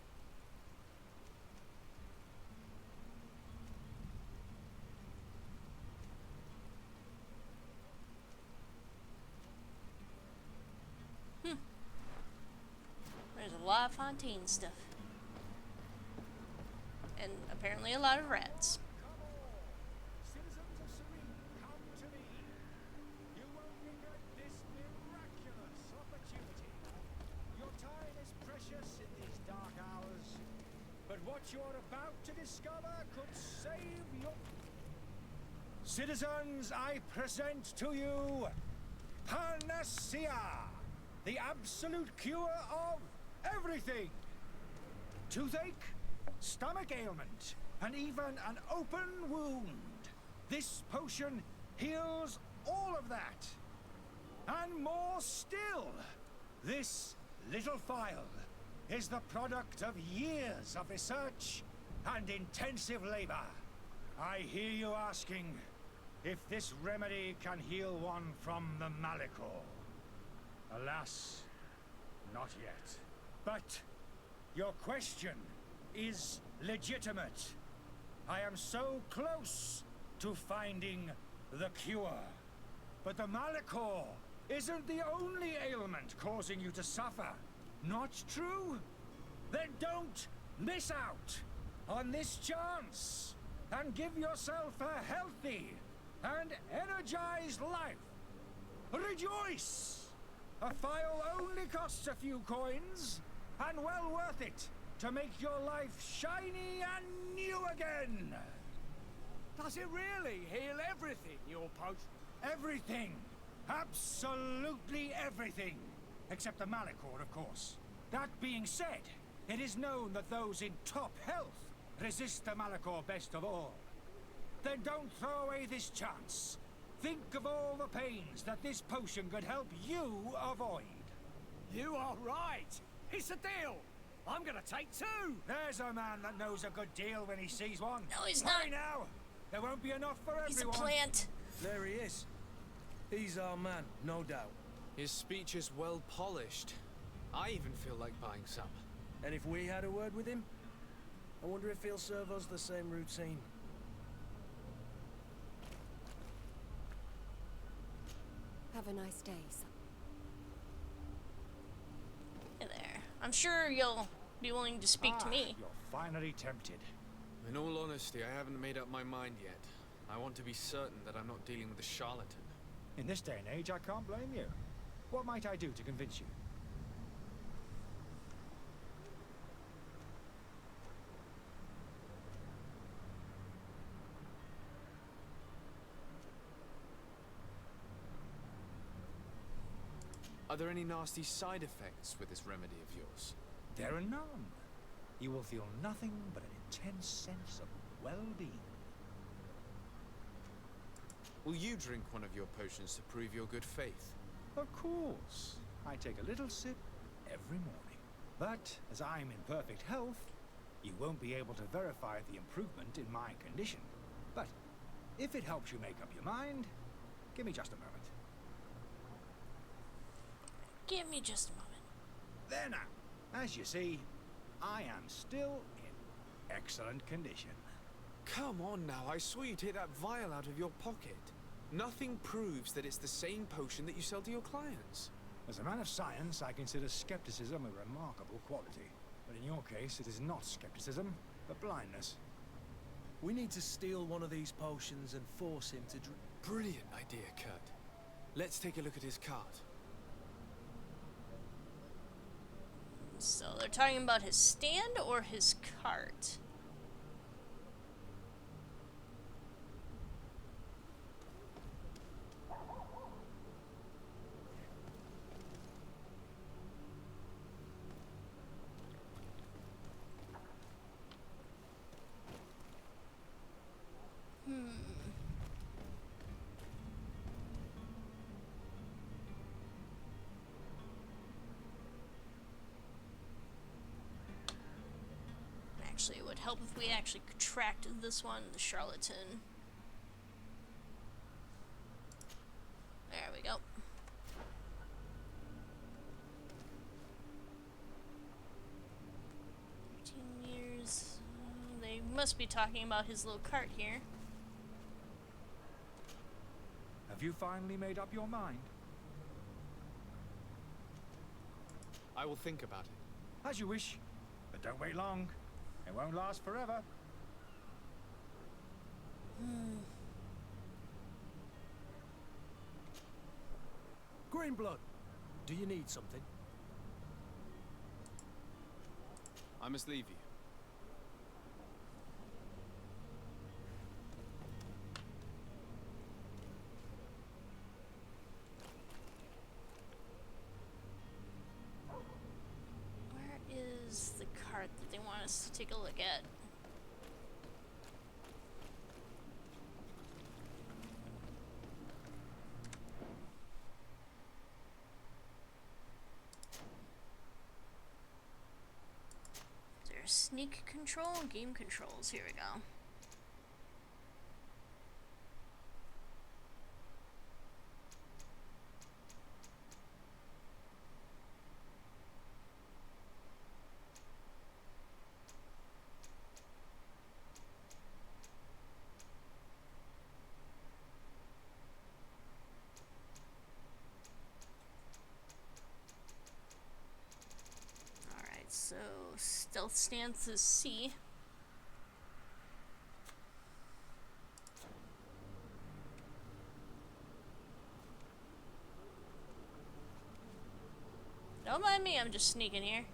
There's a lot of Fontaine stuff. And apparently a lot of rats. What you're about to discover could save your... Citizens, I present to you Panacea, the absolute cure of everything. Toothache, stomach ailment, and even an open wound. This potion heals all of that. And more still, this little phial is the product of years of research and intensive labor. I hear you asking if this remedy can heal one from the Malachor. Alas, not yet. But your question is legitimate. I am so close to finding the cure. But the Malachor isn't the only ailment causing you to suffer. Not true? Then don't miss out on this chance and give yourself a healthy and energized life. Rejoice! A phial only costs a few coins, and well worth it to make your life shiny and new again. Does it really heal everything, your potion? Everything. Absolutely everything. Except the Malachor, of course. That being said, it is known that those in top health resist the Malachor best of all. Then don't throw away this chance. Think of all the pains that this potion could help you avoid. You are right. It's a deal. I'm gonna take two. There's a man that knows a good deal when he sees one. No, he's Hurry not. now. There won't be enough for everyone. He's a plant. There he is. He's our man, no doubt. His speech is well polished. I even feel like buying some. And if we had a word with him, I wonder if he'll serve us the same routine. Have a nice day, son. Hey there. I'm sure you'll be willing to speak to me. You're finally tempted. In all honesty, I haven't made up my mind yet. I want to be certain that I'm not dealing with a charlatan. In this day and age, I can't blame you. What might I do to convince you? Are there any nasty side effects with this remedy of yours? There are none. You will feel nothing but an intense sense of well-being. Will you drink one of your potions to prove your good faith? Of course. I take a little sip every morning. But as I'm in perfect health, you won't be able to verify the improvement in my condition. But if it helps you make up your mind, give me just a moment. Give me just a moment. There now. As you see, I am still in excellent condition. Come on now, I saw you take that vial out of your pocket. Nothing proves that it's the same potion that you sell to your clients. As a man of science, I consider skepticism a remarkable quality. But in your case, it is not skepticism, but blindness. We need to steal one of these potions and force him to drink. Brilliant idea, Kurt. Let's take a look at his cart. So they're talking about his stand or his cart? Actually, it would help if we actually tracked this one, the charlatan. There we go. 13 years. They must be talking about his little cart here. Have you finally made up your mind? I will think about it. As you wish, but don't wait long. It won't last forever. Greenblood, do you need something? I must leave you. Where is the cart that they want us to take a look at? There's sneak control, game controls. Here we go. So, stealth stance is C. Don't mind me, I'm just sneaking here.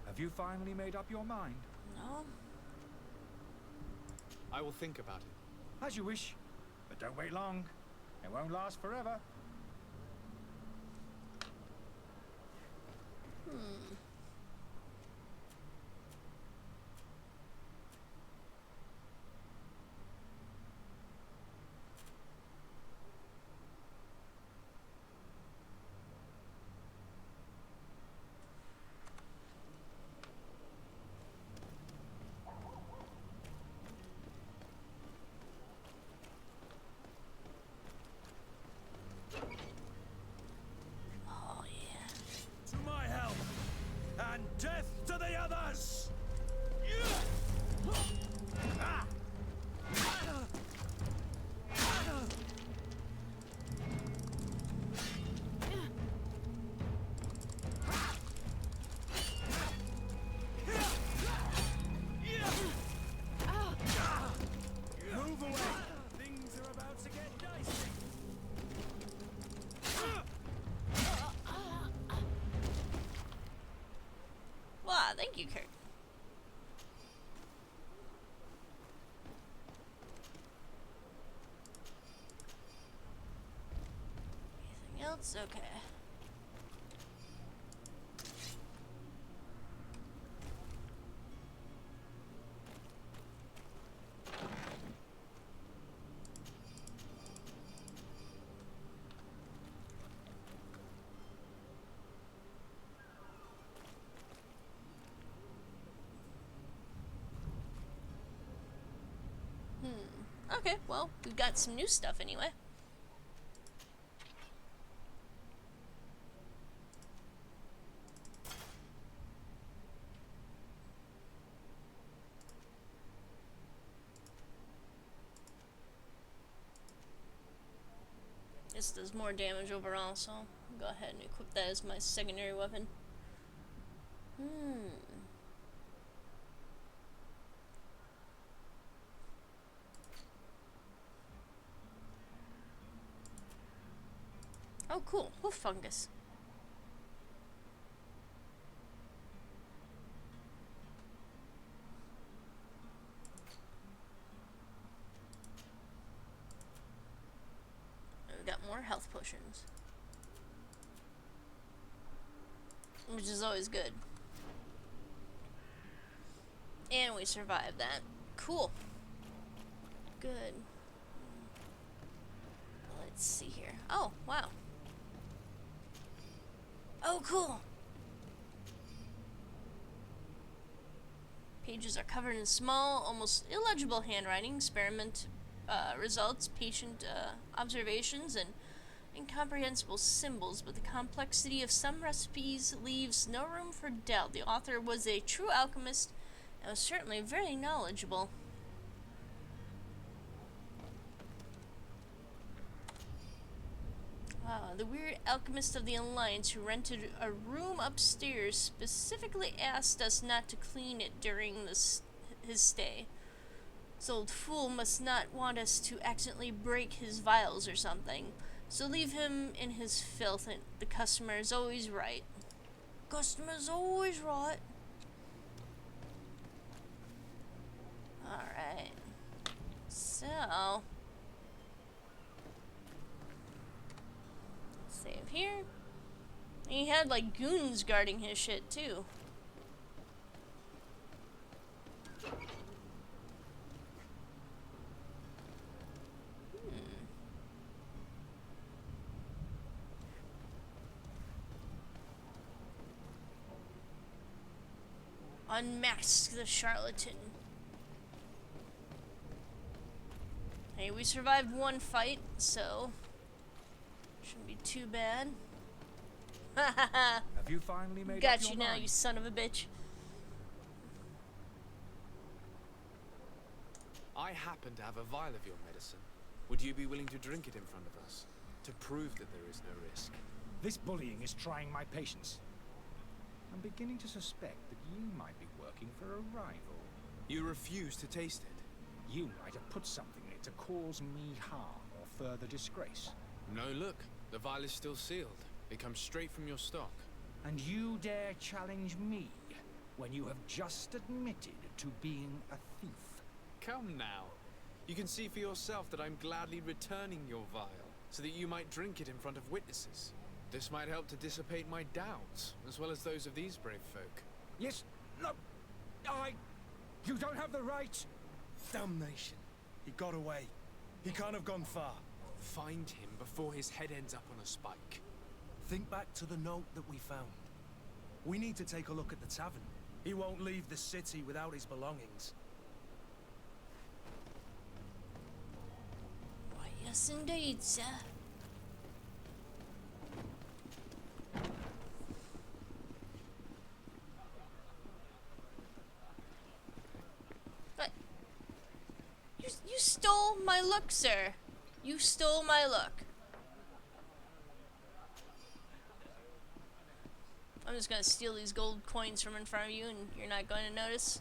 Have you finally made up your mind? No. I will think about it. As you wish, but don't wait long. It won't last forever. Death to the others! Move away! Things are about to get dicey. Wow, thank you, Kurt. Anything else? Okay. Okay, well, we've got some new stuff anyway. This does more damage overall, so I'll go ahead and equip that as my secondary weapon. Oh, cool. Hoof fungus. We've got more health potions, which is always good. And we survived that. Cool. Good. Let's see here. Oh, wow. Oh, cool. Pages are covered in small, almost illegible handwriting, experiment results, patient observations, and incomprehensible symbols, but the complexity of some recipes leaves no room for doubt. The author was a true alchemist and was certainly very knowledgeable. The weird alchemist of the Alliance who rented a room upstairs specifically asked us not to clean it during his stay. This old fool must not want us to accidentally break his vials or something. So leave him in his filth, and the customer is always right. Customer's always right. Alright. So... save here. He had like goons guarding his shit too. Unmask the charlatan. Hey, we survived one fight, so shouldn't be too bad. Have you finally made up Got your you now, mind? you son of a bitch. I happen to have a vial of your medicine. Would you be willing to drink it in front of us? To prove that there is no risk? This bullying is trying my patience. I'm beginning to suspect that you might be working for a rival. You refuse to taste it? You might have put something in it to cause me harm or further disgrace. No, look. The vial is still sealed. It comes straight from your stock. And you dare challenge me when you have just admitted to being a thief? Come now. You can see for yourself that I'm gladly returning your vial, so that you might drink it in front of witnesses. This might help to dissipate my doubts, as well as those of these brave folk. Yes, no, you don't have the right. Damnation. He got away. He can't have gone far. Find him before his head ends up on a spike. Think back to the note that we found. We need to take a look at the tavern. He won't leave the city without his belongings. Why, yes indeed, sir. stole my look, sir. You stole my look. I'm just gonna steal these gold coins from in front of you and you're not going to notice.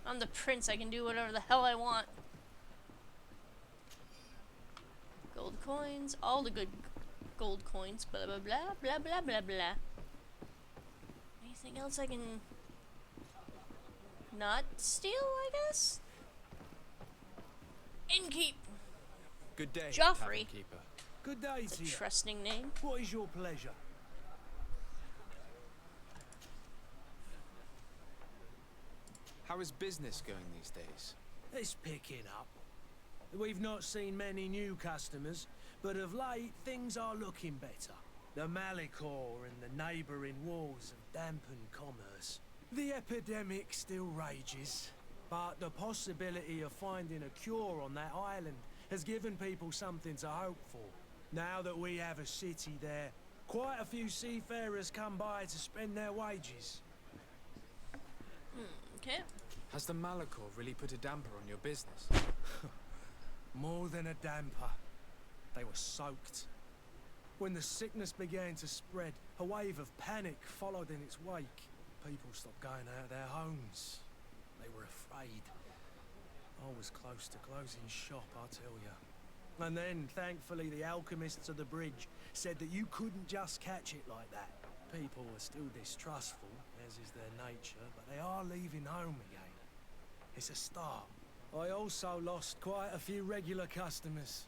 I'm the prince, I can do whatever the hell I want. Gold coins, all the good gold coins, blah blah blah blah blah blah blah. Anything else I can not steal, I guess? Innkeep! Good day, Joffrey. tavern keeper. Good day to you. Trusting name. What is your pleasure? How is business going these days? It's picking up. We've not seen many new customers, but of late things are looking better. The Malicor and the neighbouring wars have dampened commerce. The epidemic still rages, but the possibility of finding a cure on that island has given people something to hope for. Now that we have a city there, quite a few seafarers come by to spend their wages. Okay. Has the Malicor really put a damper on your business? More than a damper. They were soaked. When the sickness began to spread, a wave of panic followed in its wake. People stopped going out of their homes. They were afraid. I was close to closing shop, I'll tell you. And then, thankfully, the alchemists of the bridge said that you couldn't just catch it like that. People are still distrustful, as is their nature, but they are leaving home again. It's a start. I also lost quite a few regular customers.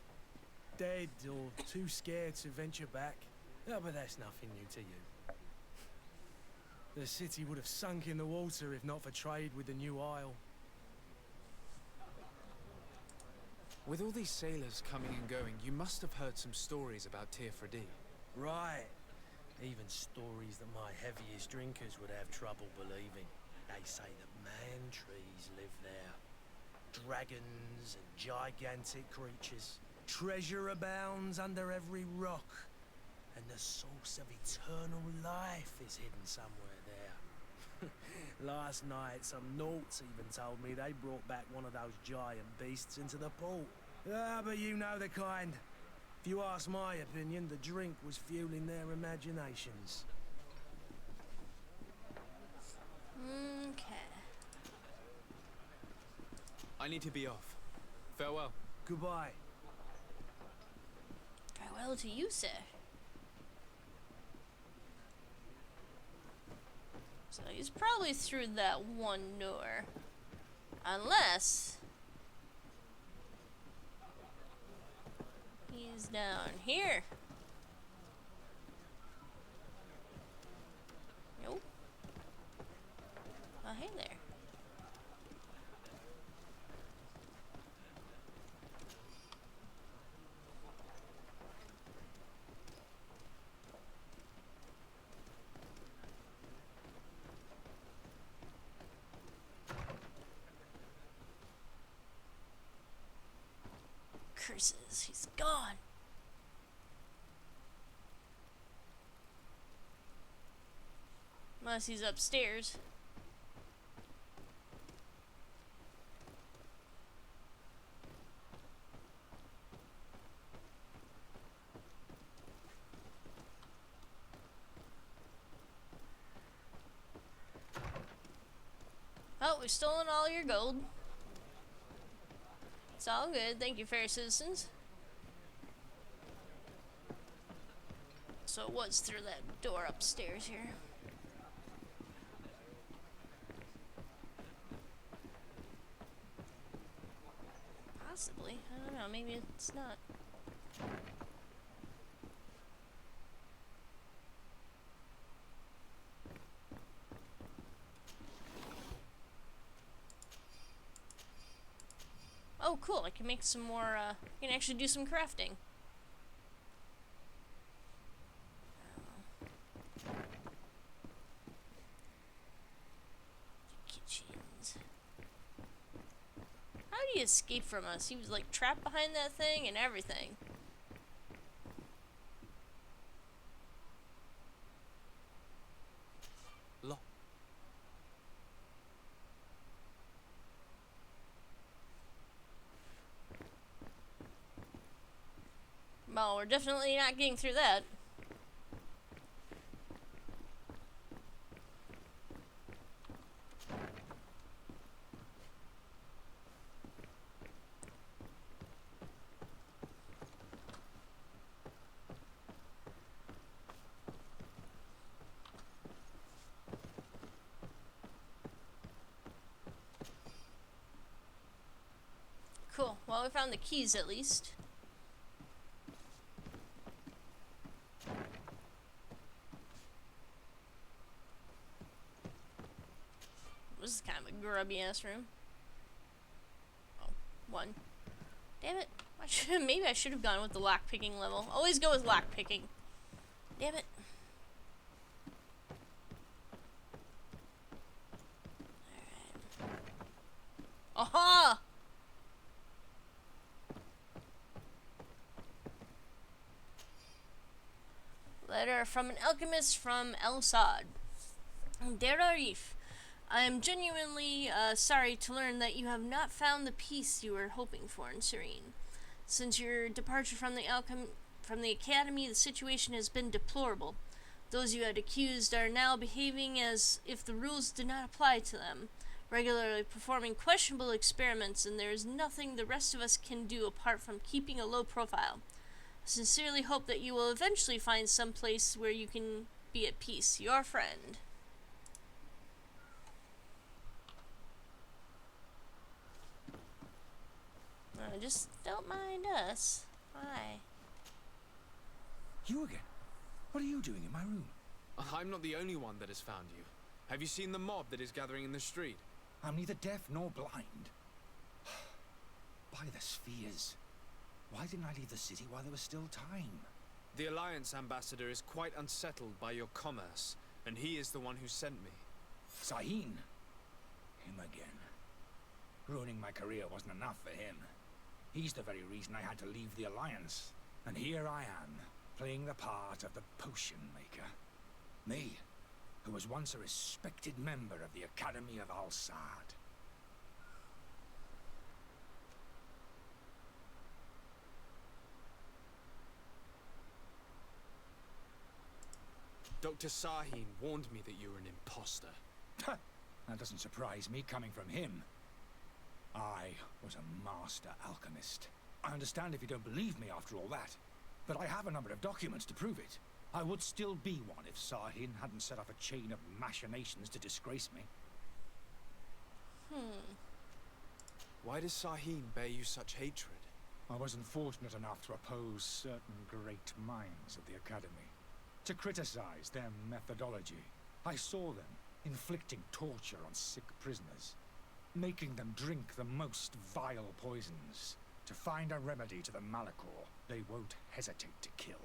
Dead or too scared to venture back. Oh, but that's nothing new to you. The city would have sunk in the water if not for trade with the new isle. With all these sailors coming and going, you must have heard some stories about Tirfredi. Right. Even stories that my heaviest drinkers would have trouble believing. They say that man-trees live there. Dragons and gigantic creatures. Treasure abounds under every rock. And the source of eternal life is hidden somewhere there. Last night, some Nauts even told me they brought back one of those giant beasts into the port. Ah, but you know the kind. If you ask my opinion, the drink was fueling their imaginations. Okay. I need to be off. Farewell. Goodbye. Farewell to you, sir. So he's probably through that one door. Unless he's down here. Nope. Oh, hey there. Curses, he's gone. Unless he's upstairs. Oh, we've stolen all your gold. It's all good. Thank you, fair citizens. So it was through that door upstairs here. Possibly. I don't know. Maybe it's not. Oh, cool. I can make some more, I can actually do some crafting. Kitchens. How did he escape from us? He was, like, trapped behind that thing and everything. Lock. we're definitely not getting through that. Cool. Well, we found the keys at least. This is kind of a grubby ass room. Oh, one. Damn it. Maybe I should have gone with the lock picking level. Always go with lock picking. Damn it. Alright. Aha! Letter from an alchemist from El Sad. Dear Arif, I am genuinely sorry to learn that you have not found the peace you were hoping for in Serene. Since your departure from the academy, the situation has been deplorable. Those you had accused are now behaving as if the rules did not apply to them, regularly performing questionable experiments, and there is nothing the rest of us can do apart from keeping a low profile. I sincerely hope that you will eventually find some place where you can be at peace. Your friend. Just don't mind us. Hi. You again? What are you doing in my room? I'm not the only one that has found you. Have you seen the mob that is gathering in the street? I'm neither deaf nor blind. By the spheres. Why didn't I leave the city while there was still time? The Alliance ambassador is quite unsettled by your commerce, and he is the one who sent me. Sahin? Him again. Ruining my career wasn't enough for him. He's the very reason I had to leave the Alliance. And here I am, playing the part of the potion maker. Me, who was once a respected member of the Academy of Al-Sad. Dr. Sahin warned me that you were an imposter. That doesn't surprise me, coming from him. I was a master alchemist. I understand if you don't believe me after all that, but I have a number of documents to prove it. I would still be one if Sahin hadn't set up a chain of machinations to disgrace me. Why does Sahin bear you such hatred? I wasn't fortunate enough to oppose certain great minds of the Academy, to criticize their methodology. I saw them inflicting torture on sick prisoners, making them drink the most vile poisons. To find a remedy to the Malachor they won't hesitate to kill.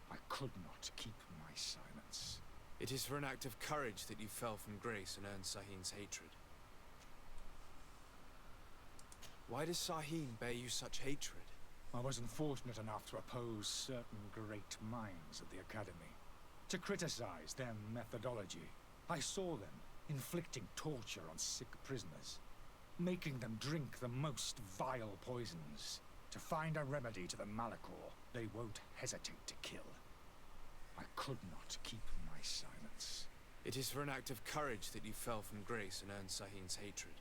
I could not keep my silence. It is for an act of courage that you fell from grace and earned Sahin's hatred. Why does Sahin bear you such hatred? I wasn't fortunate enough to oppose certain great minds of the Academy, to criticize their methodology. I saw them inflicting torture on sick prisoners, making them drink the most vile poisons. To find a remedy to the Malachor they won't hesitate to kill. I could not keep my silence. It is for an act of courage that you fell from grace and earned Sahin's hatred.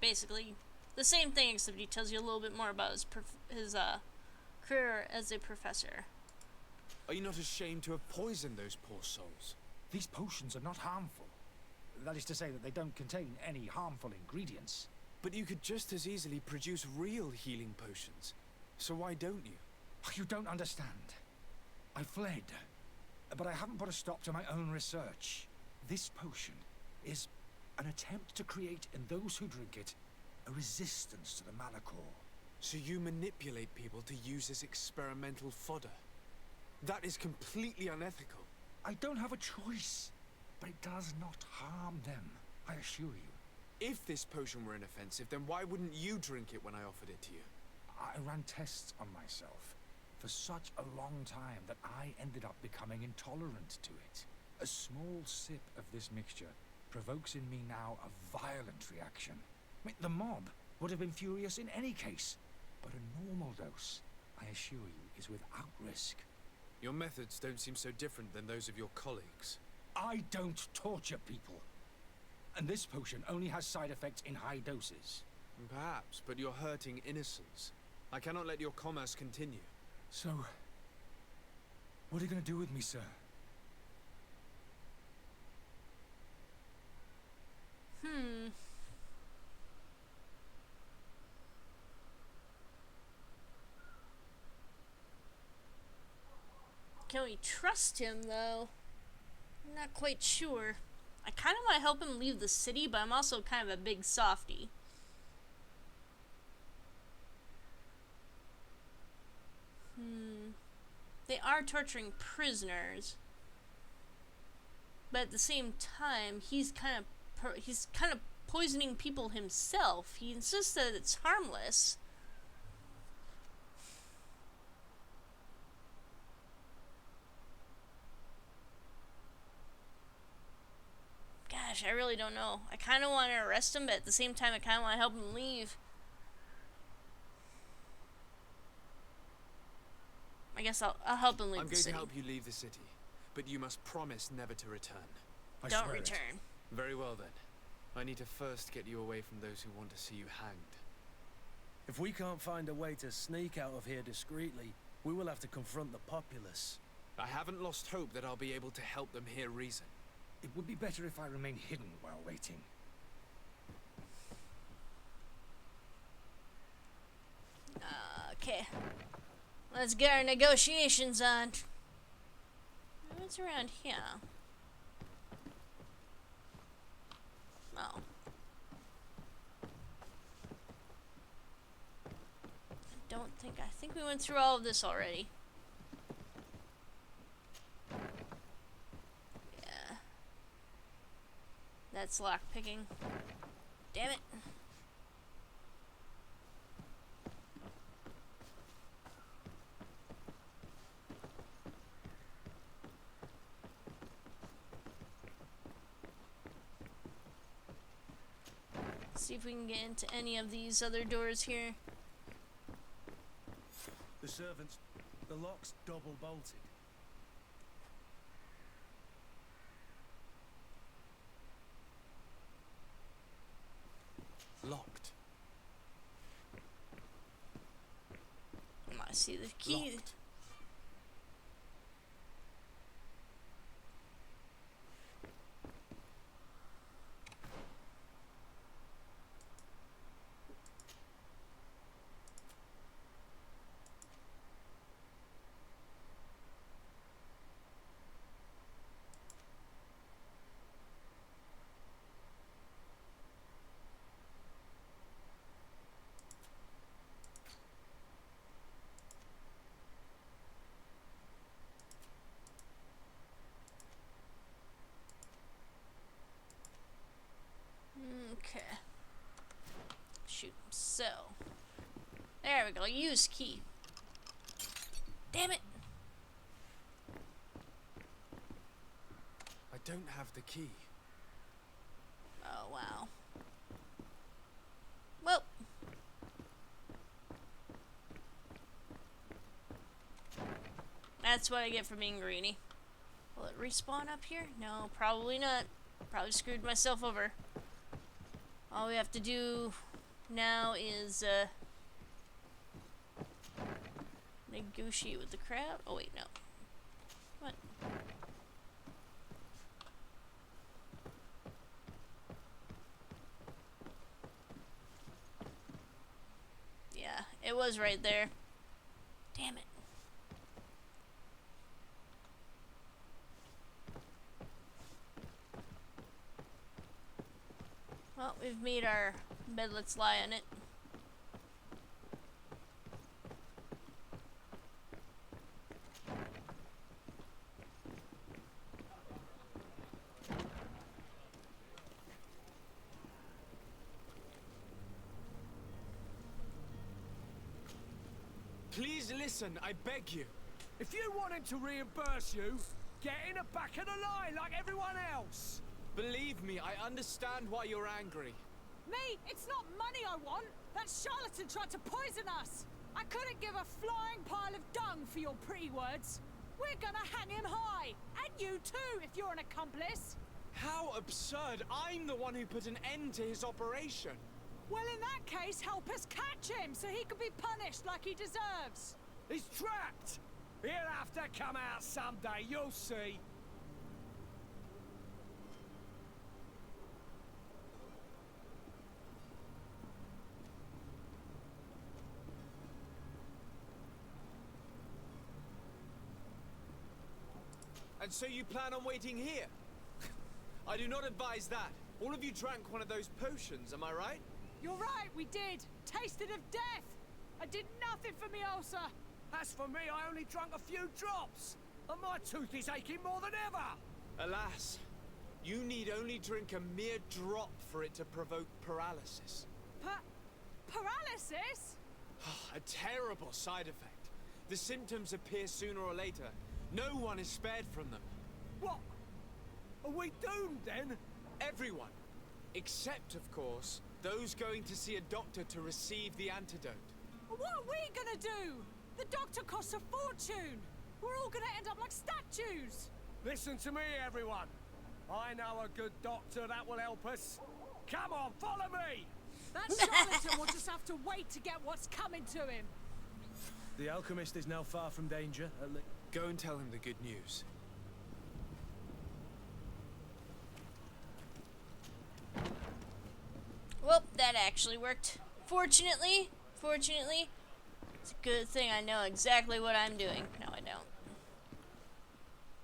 Basically the same thing, except he tells you a little bit more about his career as a professor. Are you not ashamed to have poisoned those poor souls? These potions are not harmful. That is to say that they don't contain any harmful ingredients. But you could just as easily produce real healing potions. So why don't you? You don't understand. I fled, but I haven't put a stop to my own research. This potion is an attempt to create in those who drink it a resistance to the Malachor. So you manipulate people to use as experimental fodder. That is completely unethical. I don't have a choice, but it does not harm them, I assure you. If this potion were inoffensive, then why wouldn't you drink it when I offered it to you? I ran tests on myself for such a long time that I ended up becoming intolerant to it. A small sip of this mixture provokes in me now a violent reaction. I mean, the mob would have been furious in any case, But a normal dose, I assure you, is without risk. Your methods don't seem so different than those of your colleagues. I don't torture people. And this potion only has side effects in high doses. Perhaps, but you're hurting innocents. I cannot let your commerce continue. So, what are you going to do with me, sir? Can we trust him, though? I'm not quite sure. I kind of want to help him leave the city, but I'm also kind of a big softie. They are torturing prisoners, but at the same time, he's kind of poisoning people himself. He insists that it's harmless. Gosh, I really don't know. I kind of want to arrest him, but at the same time, I kind of want to help him leave. I guess I'll help him leave the city. I'm going to help you leave the city, but you must promise never to return. Don't return. Very well then. I need to first get you away from those who want to see you hanged. If we can't find a way to sneak out of here discreetly, we will have to confront the populace. I haven't lost hope that I'll be able to help them hear reason. It would be better if I remain hidden while waiting. Okay. Let's get our negotiations on. What's around here? Oh. I think we went through all of this already. Yeah. That's lockpicking. Damn it. See if we can get into any of these other doors here. The servants, the lock's double bolted. Locked. I see the key. Locked. Okay. Shoot. So. There we go. Use key. Damn it. I don't have the key. Oh, wow. Well. That's what I get for being greedy. Will it respawn up here? No, probably not. Probably screwed myself over. All we have to do now is negotiate with the crowd. Oh wait, no. What? Yeah, it was right there. Damn it. Well, we've made our bed, let's lie on it. Please listen, I beg you. If you want him to reimburse you, get in the back of the line like everyone else. Believe me, I understand why you're angry. Me? It's not money I want! That charlatan tried to poison us! I couldn't give a flying pile of dung for your pretty words. We're gonna hang him high, and you too, if you're an accomplice. How absurd! I'm the one who put an end to his operation. Well, in that case, help us catch him so he can be punished like he deserves. He's trapped! He'll have to come out someday, you'll see. And so you plan on waiting here? I do not advise that. All of you drank one of those potions, am I right? You're right, we did. Tasted of death. I did nothing for me ulcer. As for me, I only drank a few drops. And my tooth is aching more than ever. Alas, you need only drink a mere drop for it to provoke paralysis. Paralysis? A terrible side effect. The symptoms appear sooner or later. No one is spared from them. What? Are we doomed then? Everyone. Except, of course, those going to see a doctor to receive the antidote. What are we gonna do? The doctor costs a fortune. We're all gonna end up like statues. Listen to me, everyone. I know a good doctor that will help us. Come on, follow me! That charlatan will just have to wait to get what's coming to him. The alchemist is now far from danger. Go and tell him the good news. Well, that actually worked. Fortunately, it's a good thing I know exactly what I'm doing. No, I don't.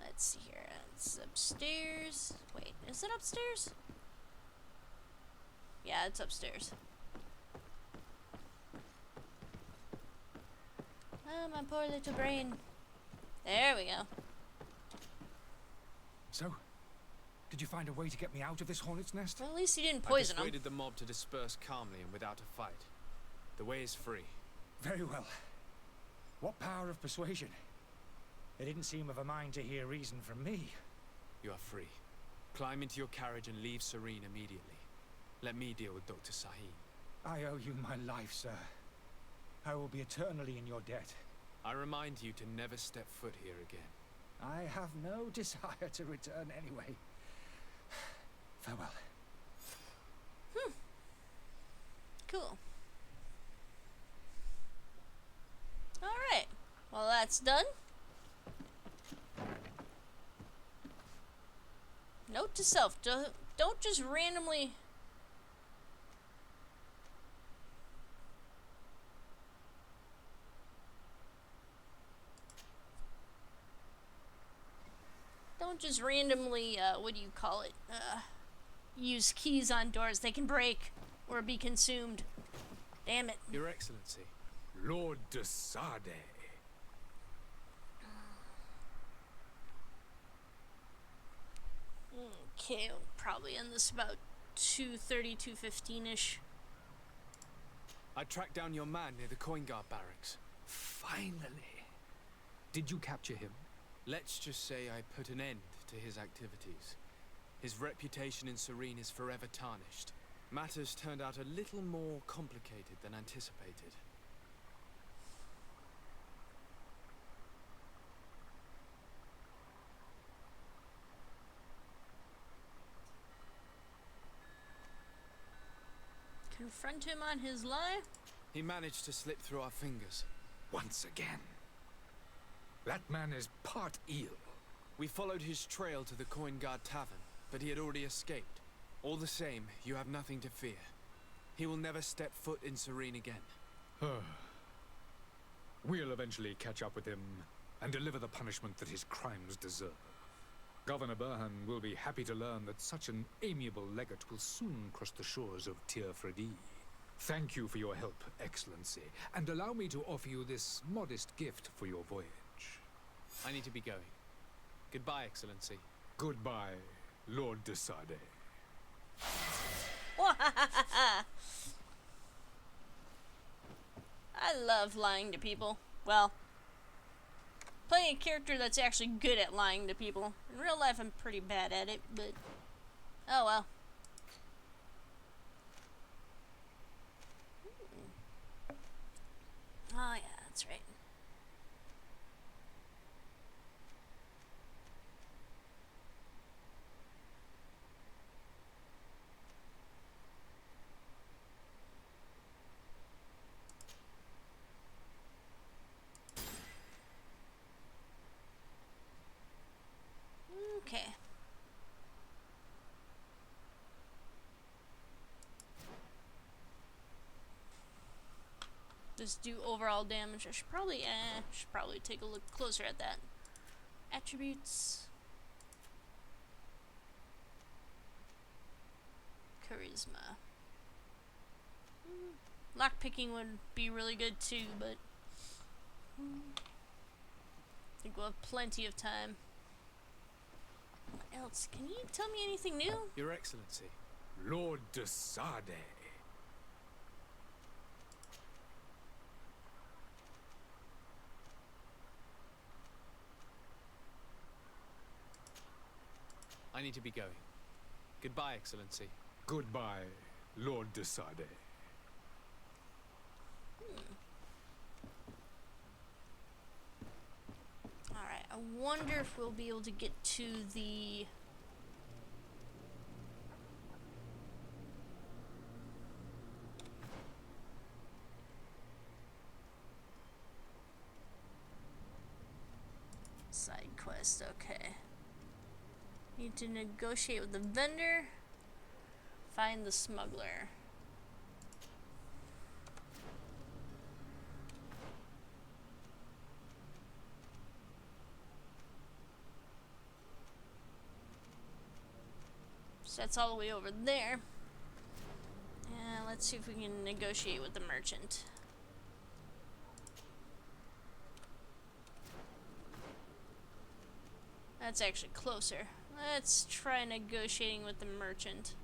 Let's see here. It's upstairs. Wait, is it upstairs? Yeah, it's upstairs. Oh, my poor little brain. There we go. So, did you find a way to get me out of this hornet's nest? Well, at least you didn't poison I him. persuaded the mob to disperse calmly and without a fight. The way is free. Very well. What power of persuasion? They didn't seem of a mind to hear reason from me. You are free. Climb into your carriage and leave Serene immediately. Let me deal with Dr. Saheen. I owe you my life, sir. I will be eternally in your debt. I remind you to never step foot here again. I have no desire to return anyway. Farewell. Cool. Alright. Well, that's done. Note to self, don't just randomly... Don't just randomly, what do you call it? Use keys on doors. They can break or be consumed. Damn it. Your Excellency. Lord de Sade. Okay, we'll probably end this about 2:30, 2:15-ish. I tracked down your man near the coin guard barracks. Finally. Did you capture him? Let's just say I put an end to his activities. His reputation in Serene is forever tarnished. Matters turned out a little more complicated than anticipated. Confront him on his lie? He managed to slip through our fingers. Once again. That man is part eel. We followed his trail to the Coin Guard Tavern, but he had already escaped. All the same, you have nothing to fear. He will never step foot in Serene again. We'll eventually catch up with him and deliver the punishment that his crimes deserve. Governor Burhan will be happy to learn that such an amiable legate will soon cross the shores of Tir Fredi. Thank you for your help, Excellency, and allow me to offer you this modest gift for your voyage. I need to be going. Goodbye, Excellency. Goodbye, Lord de Sade. I love lying to people. Well, playing a character that's actually good at lying to people. In real life, I'm pretty bad at it, but oh well. Oh, yeah, that's right. Okay. Just do overall damage. I should probably take a look closer at that. Attributes. Charisma. Lockpicking would be really good too, but I think we'll have plenty of time. What else? Can you tell me anything new? Your Excellency. Lord de Sade. I need to be going. Goodbye, Excellency. Goodbye, Lord de Sade. Alright, I wonder if we'll be able to get to the... side quest, okay. Need to negotiate with the vendor. Find the smuggler. So that's all the way over there. And let's see if we can negotiate with the merchant. That's actually closer. Let's try negotiating with the merchant.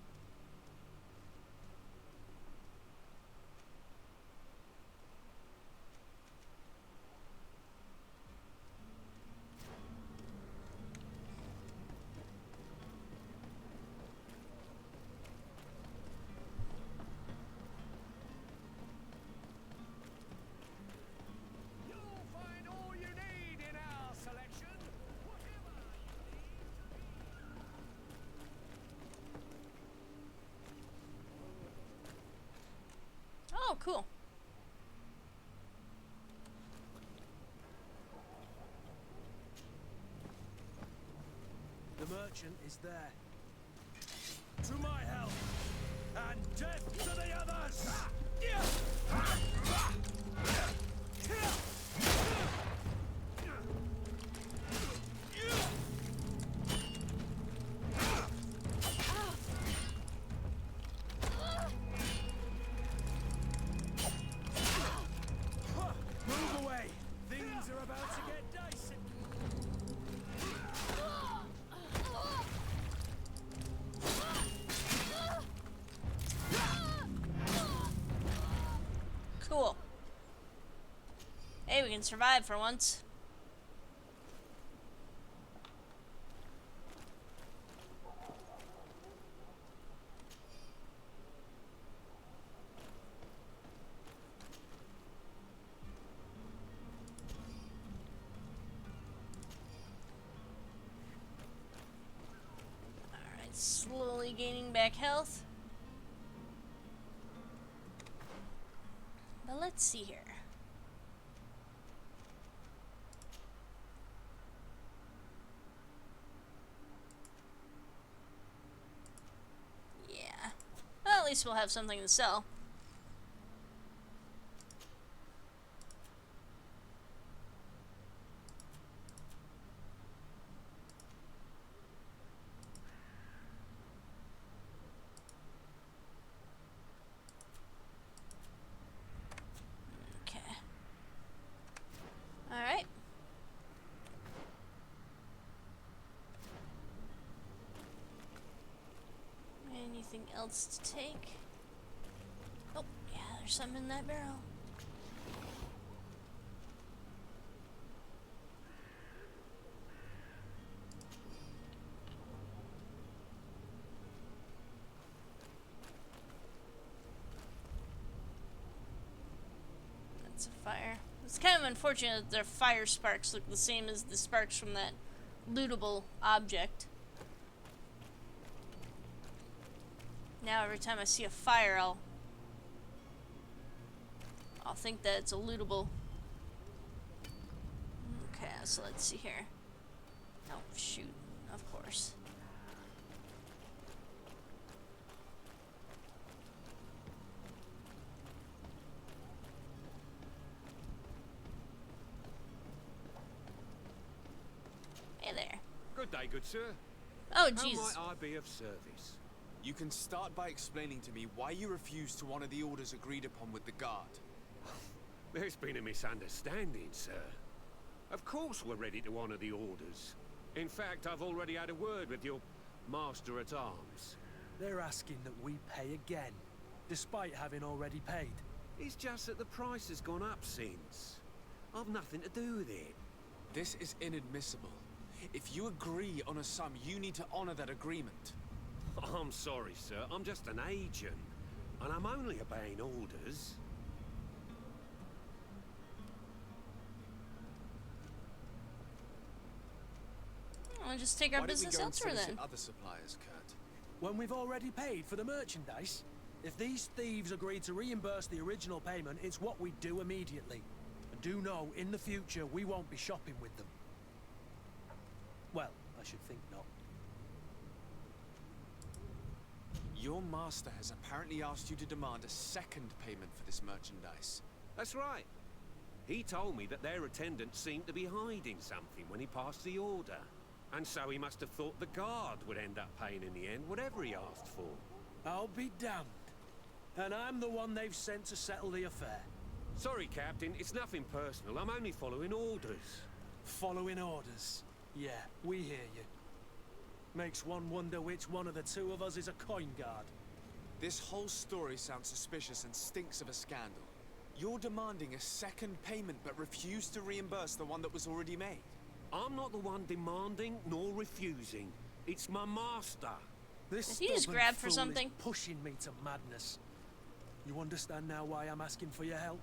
Oh, cool. The merchant is there. To my help, and death to the others! Move away! Things are about to get dicey! Cool. Hey, we can survive for once. Alright, slowly gaining back health. But let's see here. Yeah. Well, at least we'll have something to sell. Alright. Anything else to take? Oh, yeah, there's some in that barrel. That's a fire. It's kind of unfortunate that their fire sparks look the same as the sparks from that lootable object. Now every time I see a fire, I'll think that it's a lootable. Okay, so let's see here. Oh, shoot. Of course. Hey there. Good day, good sir. Oh, Jesus. How might I be of service? You can start by explaining to me why you refuse to honor the orders agreed upon with the guard. There's been a misunderstanding, sir. Of course we're ready to honor the orders. In fact, I've already had a word with your master-at-arms. They're asking that we pay again, despite having already paid. It's just that the price has gone up since. I've nothing to do with it. This is inadmissible. If you agree on a sum, you need to honor that agreement. I'm sorry, sir. I'm just an agent. And I'm only obeying orders. I'll just take our business elsewhere then. Other suppliers, Kurt. When we've already paid for the merchandise? If these thieves agree to reimburse the original payment, it's what we do immediately. And do know, in the future, we won't be shopping with them. Well, I should think not. Your master has apparently asked you to demand a second payment for this merchandise. That's right. He told me that their attendant seemed to be hiding something when he passed the order. And so he must have thought the guard would end up paying in the end, whatever he asked for. I'll be damned. And I'm the one they've sent to settle the affair. Sorry, Captain, it's nothing personal. I'm only following orders. Following orders? Yeah, we hear you. Makes one wonder which one of the two of us is a coin guard. This whole story sounds suspicious and stinks of a scandal. You're demanding a second payment but refuse to reimburse the one that was already made. I'm not the one demanding nor refusing. It's my master. This Did he just grab for fool something? Is pushing me to madness. You understand now why I'm asking for your help?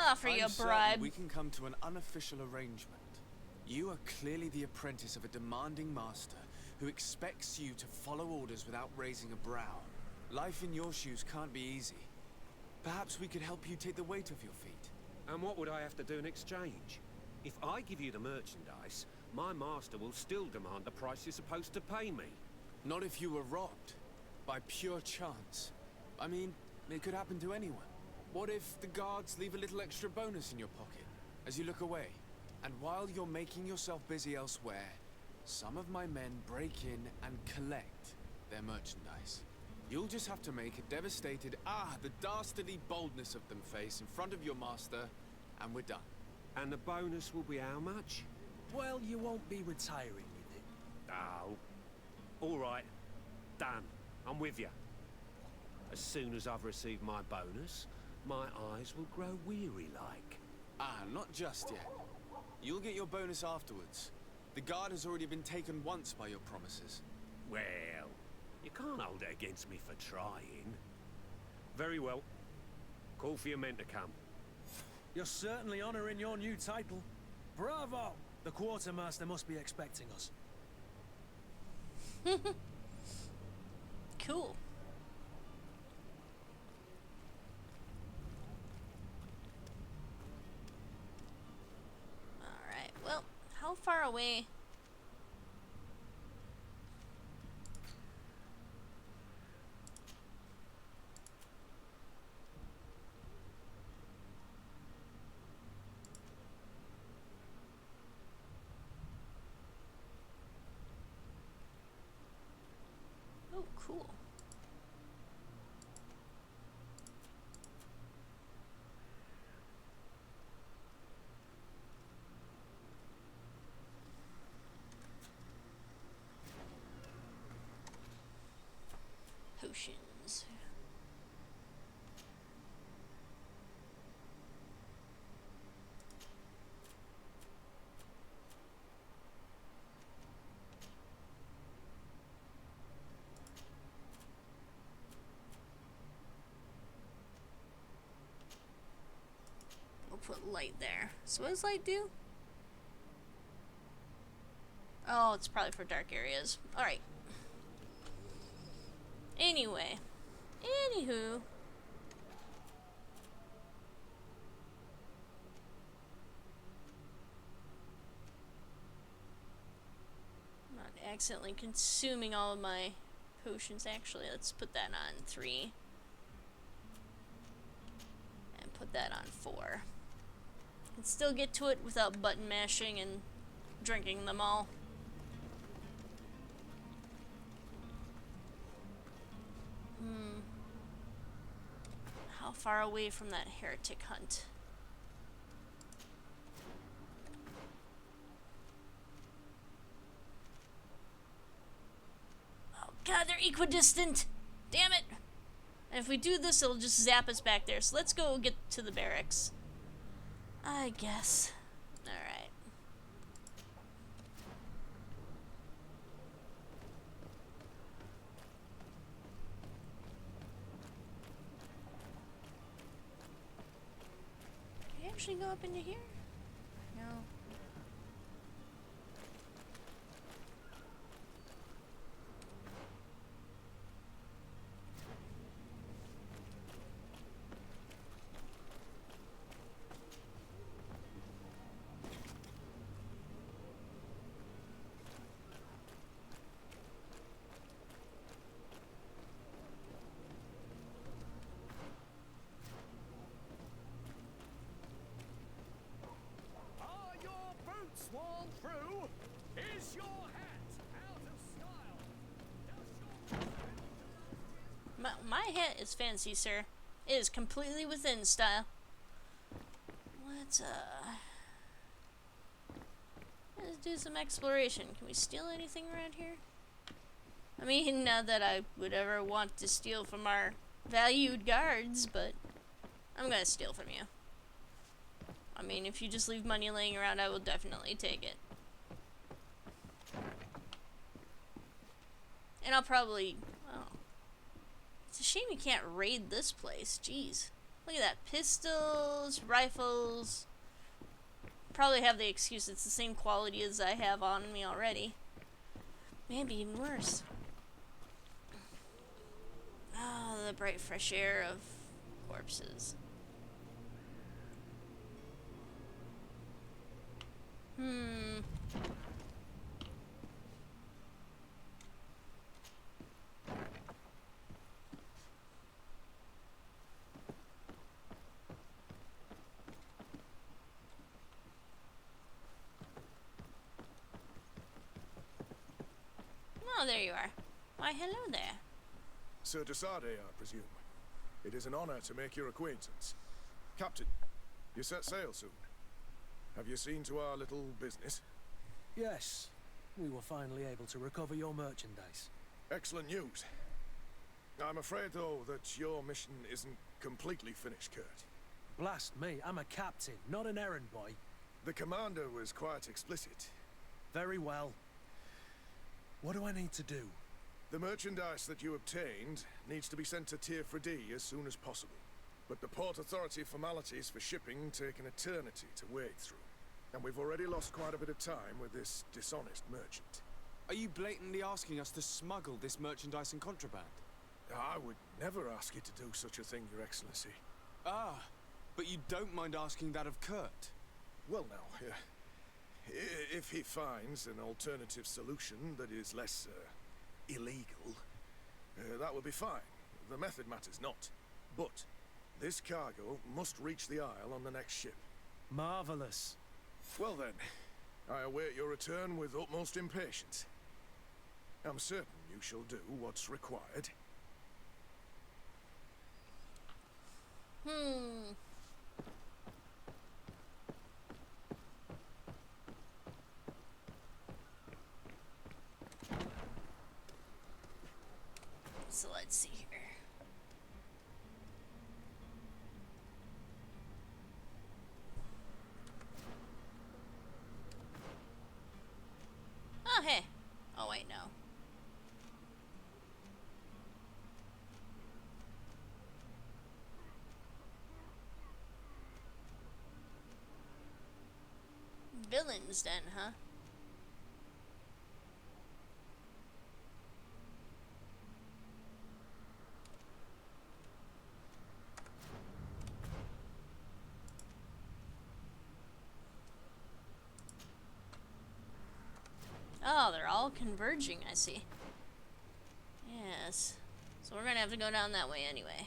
Offer you a certain bribe. we can come to an unofficial arrangement. You are clearly the apprentice of a demanding master who expects you to follow orders without raising a brow. Life in your shoes can't be easy. Perhaps we could help you take the weight off your feet. And what would I have to do in exchange? If I give you the merchandise, my master will still demand the price you're supposed to pay me. Not if you were robbed. By pure chance. I mean, it could happen to anyone. What if the guards leave a little extra bonus in your pocket as you look away? And while you're making yourself busy elsewhere, some of my men break in and collect their merchandise. You'll just have to make a devastated, the dastardly boldness of them face in front of your master, and we're done. And the bonus will be how much? Well, you won't be retiring with it. Oh. All right. Done. I'm with you. As soon as I've received my bonus, my eyes will grow weary-like. Not just yet. You'll get your bonus afterwards. The guard has already been taken once by your promises. Well, you can't hold it against me for trying. Very well. Call for your men to come. You're certainly honoring your new title. Bravo! The quartermaster must be expecting us. Cool. Alright, well, how far away? Oh, cool. Potions. put light there. So what does light do? Oh, it's probably for dark areas. Alright. Anyway. Anywho. I'm not accidentally consuming all of my potions. Actually, let's put that on 3. And put that on 4. Can still get to it without button mashing and drinking them all. How far away from that heretic hunt? Oh god, they're equidistant! Damn it! And if we do this, it'll just zap us back there. So let's go get to the barracks. I guess. Alright. Can you actually go up into here? No. Are your boots worn through? Is your hat out of style? My hat is fancy, sir. It is completely within style. Let's do some exploration. Can we steal anything around here? I mean, not that I would ever want to steal from our valued guards, but I'm gonna steal from you. I mean, if you just leave money laying around, I will definitely take it. And I'll probably... oh. It's a shame you can't raid this place. Jeez. Look at that. Pistols, rifles. Probably have the excuse it's the same quality as I have on me already. Maybe even worse. Ah, the bright fresh air of corpses. Oh, there you are. Why, hello there. Sir Desade, I presume. It is an honor to make your acquaintance. Captain, you set sail soon. Have you seen to our little business? Yes. We were finally able to recover your merchandise. Excellent news. I'm afraid, though, that your mission isn't completely finished, Kurt. Blast me, I'm a captain, not an errand boy. The commander was quite explicit. Very well. What do I need to do? The merchandise that you obtained needs to be sent to Tier 4D as soon as possible. But the Port Authority formalities for shipping take an eternity to wade through. And we've already lost quite a bit of time with this dishonest merchant. Are you blatantly asking us to smuggle this merchandise in contraband? I would never ask you to do such a thing, Your Excellency. Ah, but you don't mind asking that of Kurt? Well now, if he finds an alternative solution that is less, illegal, that would be fine. The method matters not. But this cargo must reach the Isle on the next ship. Marvelous. Well then, I await your return with utmost impatience. I'm certain you shall do what's required. So let's see here. Oh, hey. Oh, wait, no. Lamb's Den, huh? Oh, they're all converging, I see. Yes. So we're gonna have to go down that way anyway.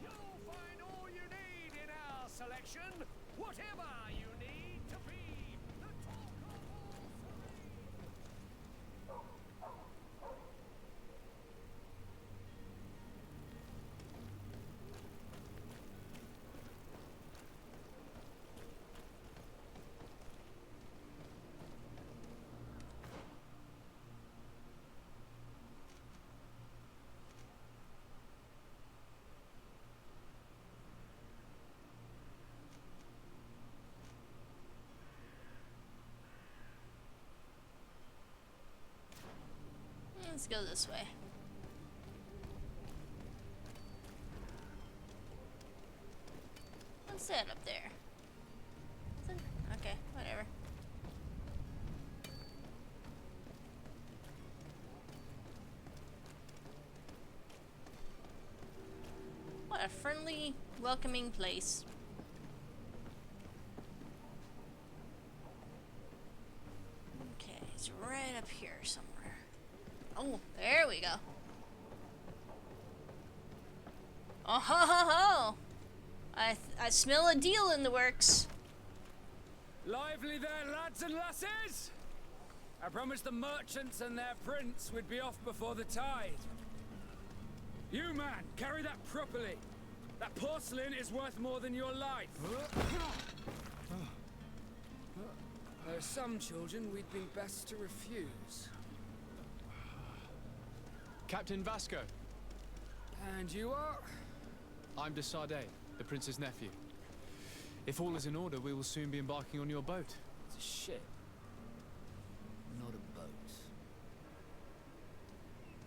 You'll find all you need in our selection, whatever you need to be the talk of all Let's go this way. What's that up there? Okay, whatever. What a friendly, welcoming place. Okay, it's right up here somewhere. Oh, there we go. Oh ho ho ho! I smell a deal in the works. Lively there, lads and lasses! I promised the merchants and their prince we'd be off before the tide. You, man, carry that properly. That porcelain is worth more than your life. There are some children we'd been best to refuse. Captain Vasco. And you are? I'm de Sardet, the prince's nephew. If all is in order, we will soon be embarking on your boat. It's a ship, not a boat.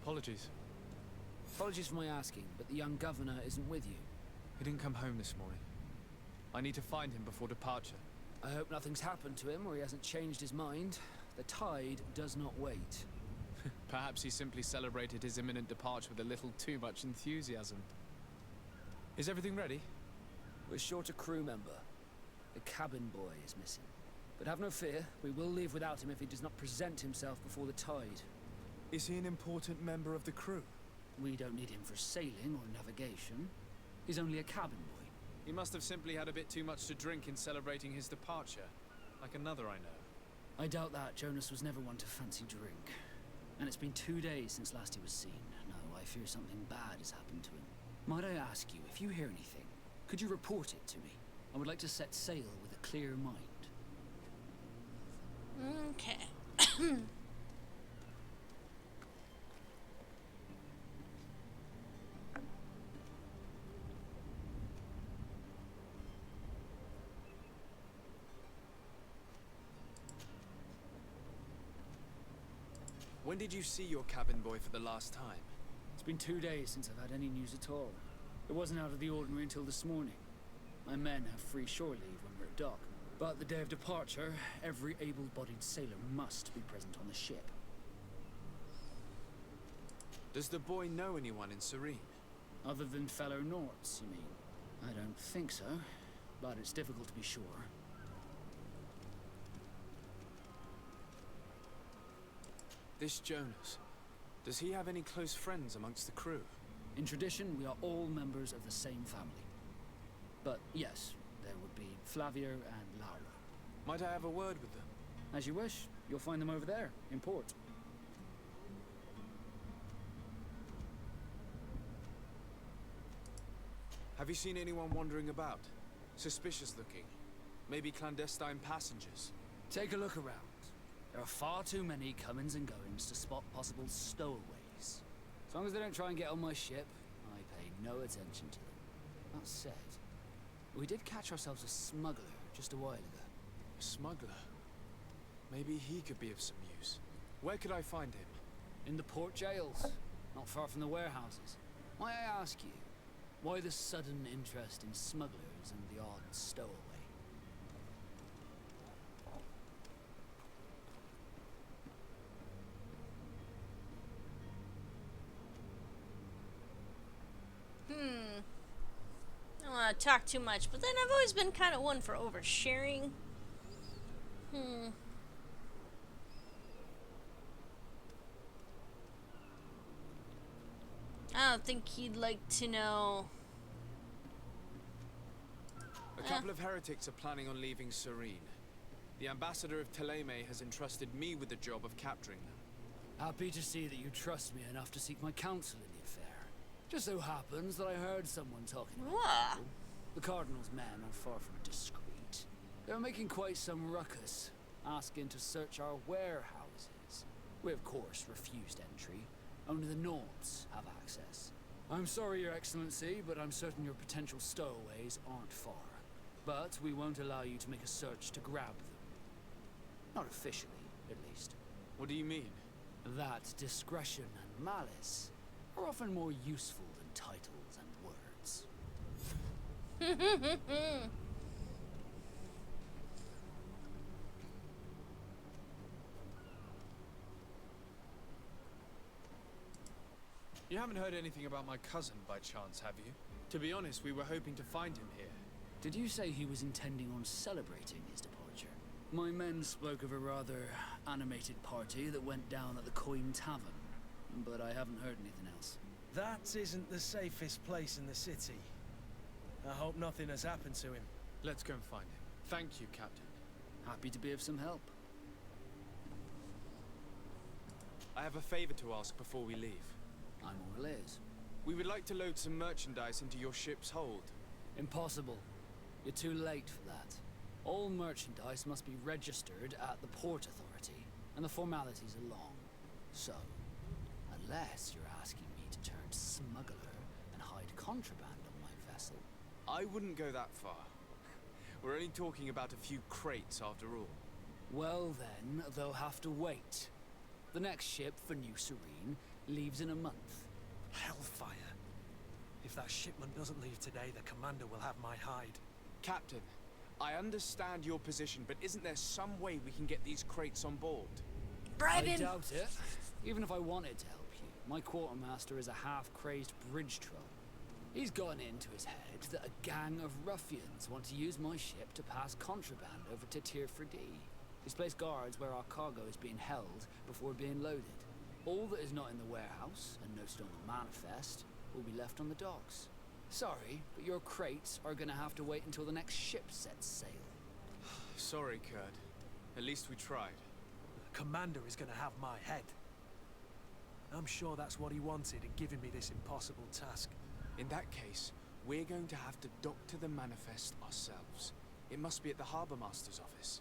Apologies. Apologies for my asking, but the young governor isn't with you. He didn't come home this morning. I need to find him before departure. I hope nothing's happened to him or he hasn't changed his mind. The tide does not wait. Perhaps he simply celebrated his imminent departure with a little too much enthusiasm. Is everything ready? We're short a crew member. The cabin boy is missing. But have no fear, we will leave without him if he does not present himself before the tide. Is he an important member of the crew? We don't need him for sailing or navigation. He's only a cabin boy. He must have simply had a bit too much to drink in celebrating his departure. Like another I know. I doubt that. Jonas was never one to fancy drink. And it's been 2 days since last he was seen. No, I fear something bad has happened to him. Might I ask you, if you hear anything, could you report it to me? I would like to set sail with a clear mind. Okay. When did you see your cabin boy for the last time? It's been 2 days since I've had any news at all. It wasn't out of the ordinary until this morning. My men have free shore leave when we're at dock. But the day of departure, every able-bodied sailor must be present on the ship. Does the boy know anyone in Serene? Other than fellow Norts, you mean? I don't think so, but it's difficult to be sure. This Jonas, does he have any close friends amongst the crew? In tradition, we are all members of the same family. But yes, there would be Flavia and Laura. Might I have a word with them? As you wish. You'll find them over there, in port. Have you seen anyone wandering about? Suspicious looking? Maybe clandestine passengers? Take a look around. There are far too many comings and goings to spot possible stowaways. As long as they don't try and get on my ship, I pay no attention to them. That said, we did catch ourselves a smuggler just a while ago. A smuggler? Maybe he could be of some use. Where could I find him? In the port jails, not far from the warehouses. Might I ask you, Why the sudden interest in smugglers and the odd stowaway? I don't want to talk too much, but then I've always been kind of one for oversharing. I don't think he'd like to know. A couple of heretics are planning on leaving Serene. The ambassador of Thélème has entrusted me with the job of capturing them. Happy to see that you trust me enough to seek my counsel in the affair. Just so happens that I heard someone talking about you. The Cardinal's men are far from discreet. They're making quite some ruckus, asking to search our warehouses. We of course refused entry. Only the Nords have access. I'm sorry, Your Excellency, but I'm certain your potential stowaways aren't far. But we won't allow you to make a search to grab them. Not officially, at least. What do you mean? That discretion and malice are often more useful than titles and words. You haven't heard anything about my cousin by chance, have you? To be honest, we were hoping to find him here. Did you say he was intending on celebrating his departure? My men spoke of a rather animated party that went down at the Coin Tavern, but I haven't heard anything else. That isn't the safest place in the city. I hope nothing has happened to him. Let's go and find him. Thank you, Captain. Happy to be of some help. I have a favor to ask before we leave. I'm all ears. We would like to load some merchandise into your ship's hold. Impossible. You're too late for that. All merchandise must be registered at the Port Authority, and the formalities are long. So, unless you're asking me to turn smuggler and hide contraband on my vessel. I wouldn't go that far. We're only talking about a few crates after all. Well then, they'll have to wait. The next ship for New Serene leaves in a month. Hellfire. If that shipment doesn't leave today, the commander will have my hide. Captain, I understand your position, but isn't there some way we can get these crates on board? I doubt it. Even if I wanted to help you, my quartermaster is a half-crazed bridge troll. He's gotten into his head that a gang of ruffians want to use my ship to pass contraband over to Tirfredi. He's placed guards where our cargo is being held before being loaded. All that is not in the warehouse, and no stolen manifest, will be left on the docks. Sorry, but your crates are gonna have to wait until the next ship sets sail. Sorry, Kurd. At least we tried. The commander is gonna have my head. I'm sure that's what he wanted in giving me this impossible task. In that case, we're going to have to doctor the manifest ourselves. It must be at the Harbour Master's office.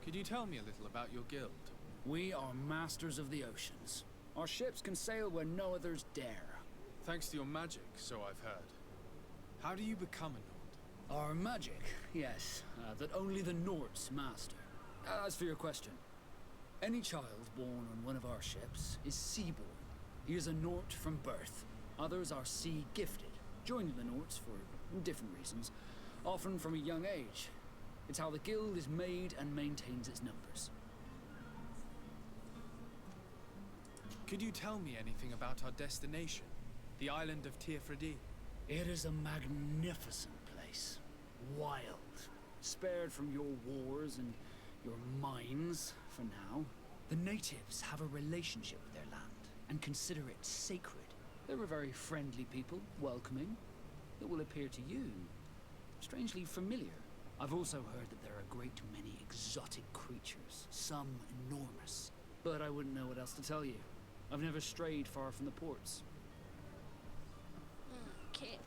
Could you tell me a little about your guild? We are masters of the oceans. Our ships can sail where no others dare. Thanks to your magic, so I've heard. How do you become a Nord? Our magic, yes, that only the Nords master. As for your question, any child born on one of our ships is seaborn. He is a Nord from birth. Others are sea-gifted, joining the Nords for different reasons, often from a young age. It's how the guild is made and maintains its numbers. Could you tell me anything about our destination? The island of Tirfredi? It is a magnificent place. Wild. Spared from your wars and your mines, for now. The natives have a relationship with their land, and consider it sacred. They're a very friendly people, welcoming, that will appear to you strangely familiar. I've also heard that there are a great many exotic creatures, some enormous. But I wouldn't know what else to tell you. I've never strayed far from the ports. Okay,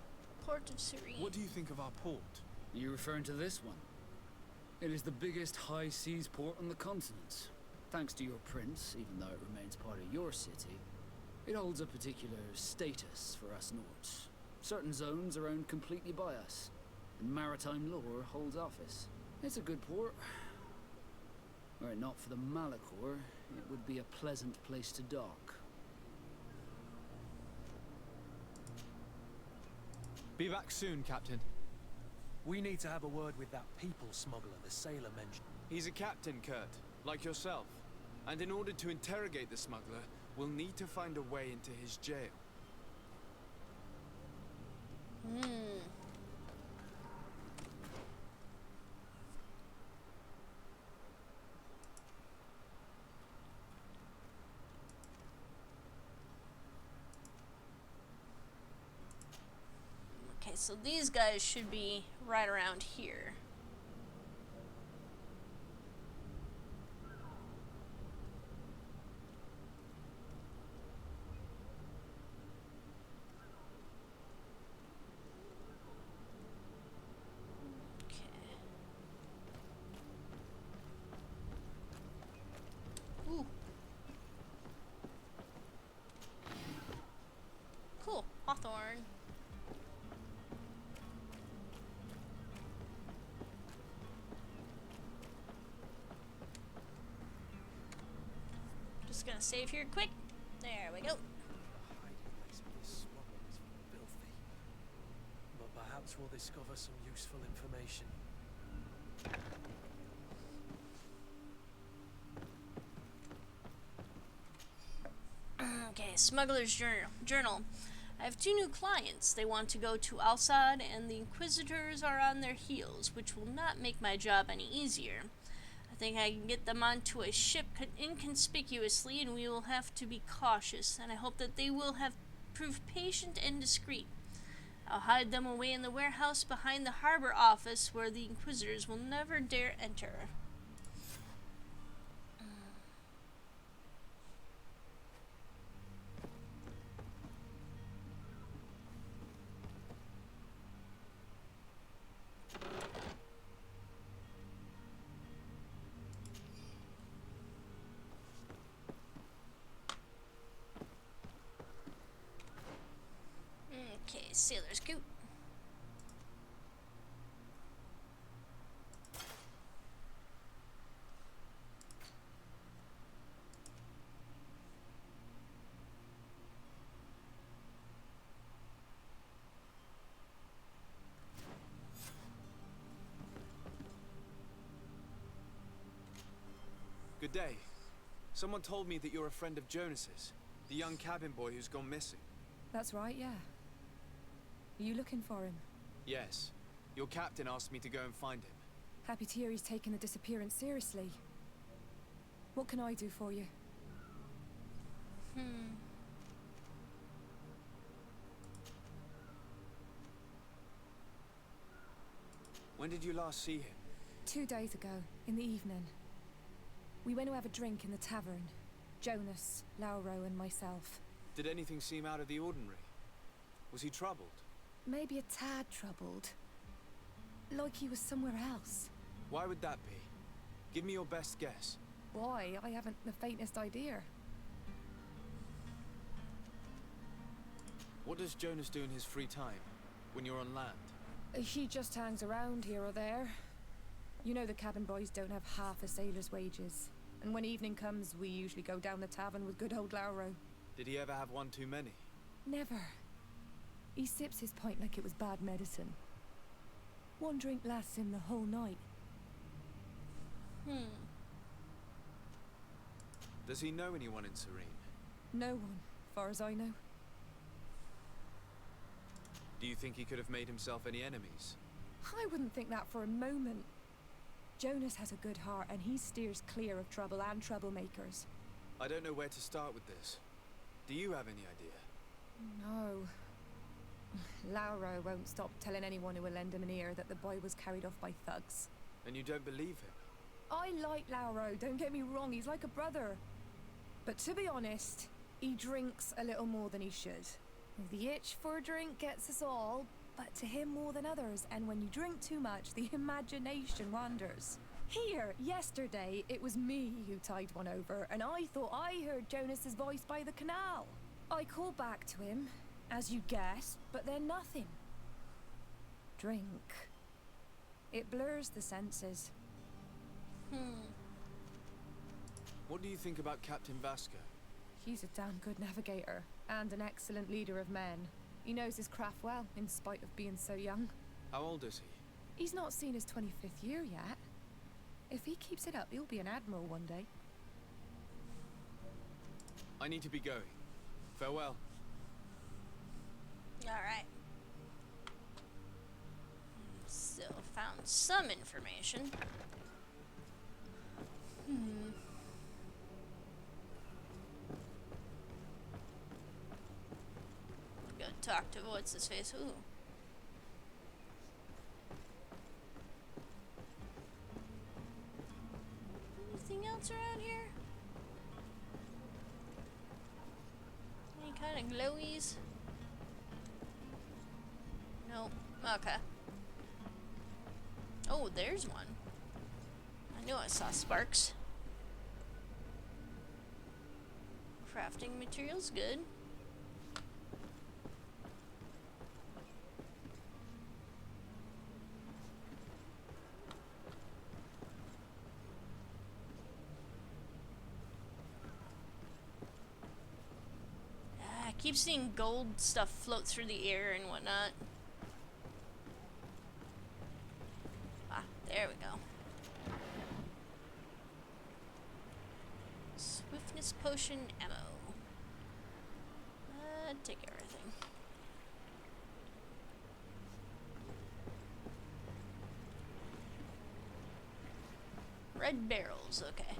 Port of Serene. What do you think of our port? Are you referring to this one? It is the biggest high seas port on the continent. Thanks to your prince, even though it remains part of your city, it holds a particular status for us Nords. Certain zones are owned completely by us, and maritime law holds office. It's a good port. Were it not for the Malachor, it would be a pleasant place to dock. Be back soon, Captain. We need to have a word with that people smuggler the sailor mentioned. He's a captain, Kurt, like yourself. And in order to interrogate the smuggler, we'll need to find a way into his jail. Okay, so these guys should be right around here. Ooh. Cool. Hawthorne. Just gonna save here quick. There we go. Filthy. But perhaps we'll discover some useful information. Okay, Smuggler's Journal. I have 2 new clients. They want to go to Al-Sad, and the Inquisitors are on their heels, which will not make my job any easier. I think I can get them onto a ship inconspicuously, and we will have to be cautious, and I hope that they will have proved patient and discreet. I'll hide them away in the warehouse behind the harbor office where the Inquisitors will never dare enter. Okay, sailor's coat. Good day. Someone told me that you're a friend of Jonas's, the young cabin boy who's gone missing. That's right, yeah. Are you looking for him? Yes. Your captain asked me to go and find him. Happy to hear he's taken the disappearance seriously. What can I do for you? When did you last see him? 2 days ago, in the evening. We went to have a drink in the tavern. Jonas, Lauro, and myself. Did anything seem out of the ordinary? Was he troubled? Maybe a tad troubled. Like he was somewhere else. Why would that be? Give me your best guess. Why? I haven't the faintest idea. What does Jonas do in his free time, when you're on land? He just hangs around here or there. You know the cabin boys don't have half a sailor's wages. And when evening comes, we usually go down the tavern with good old Lauro. Did he ever have one too many? Never. He sips his pint like it was bad medicine. 1 drink lasts him the whole night. Does he know anyone in Serene? No one, far as I know. Do you think he could have made himself any enemies? I wouldn't think that for a moment. Jonas has a good heart and he steers clear of trouble and troublemakers. I don't know where to start with this. Do you have any idea? No. Lauro won't stop telling anyone who will lend him an ear that the boy was carried off by thugs. And you don't believe him? I like Lauro, don't get me wrong, he's like a brother. But to be honest, he drinks a little more than he should. The itch for a drink gets us all, but to him more than others, and when you drink too much, the imagination wanders. Here, yesterday, it was me who tied one over, and I thought I heard Jonas's voice by the canal. I called back to him, as you guessed, but then nothing. Drink. It blurs the senses. What do you think about Captain Vasco? He's a damn good navigator and an excellent leader of men. He knows his craft well, in spite of being so young. How old is he? He's not seen his 25th year yet. If he keeps it up, he'll be an admiral one day. I need to be going. Farewell. Alright. Still found some information. Go talk to what's his face. Ooh. Anything else around here? Any kind of glowies? Nope. Okay. Oh, there's one. I knew I saw sparks. Crafting materials, good. I keep seeing gold stuff float through the air and whatnot. Ah, there we go. Swiftness potion ammo. Take everything. Red barrels, okay.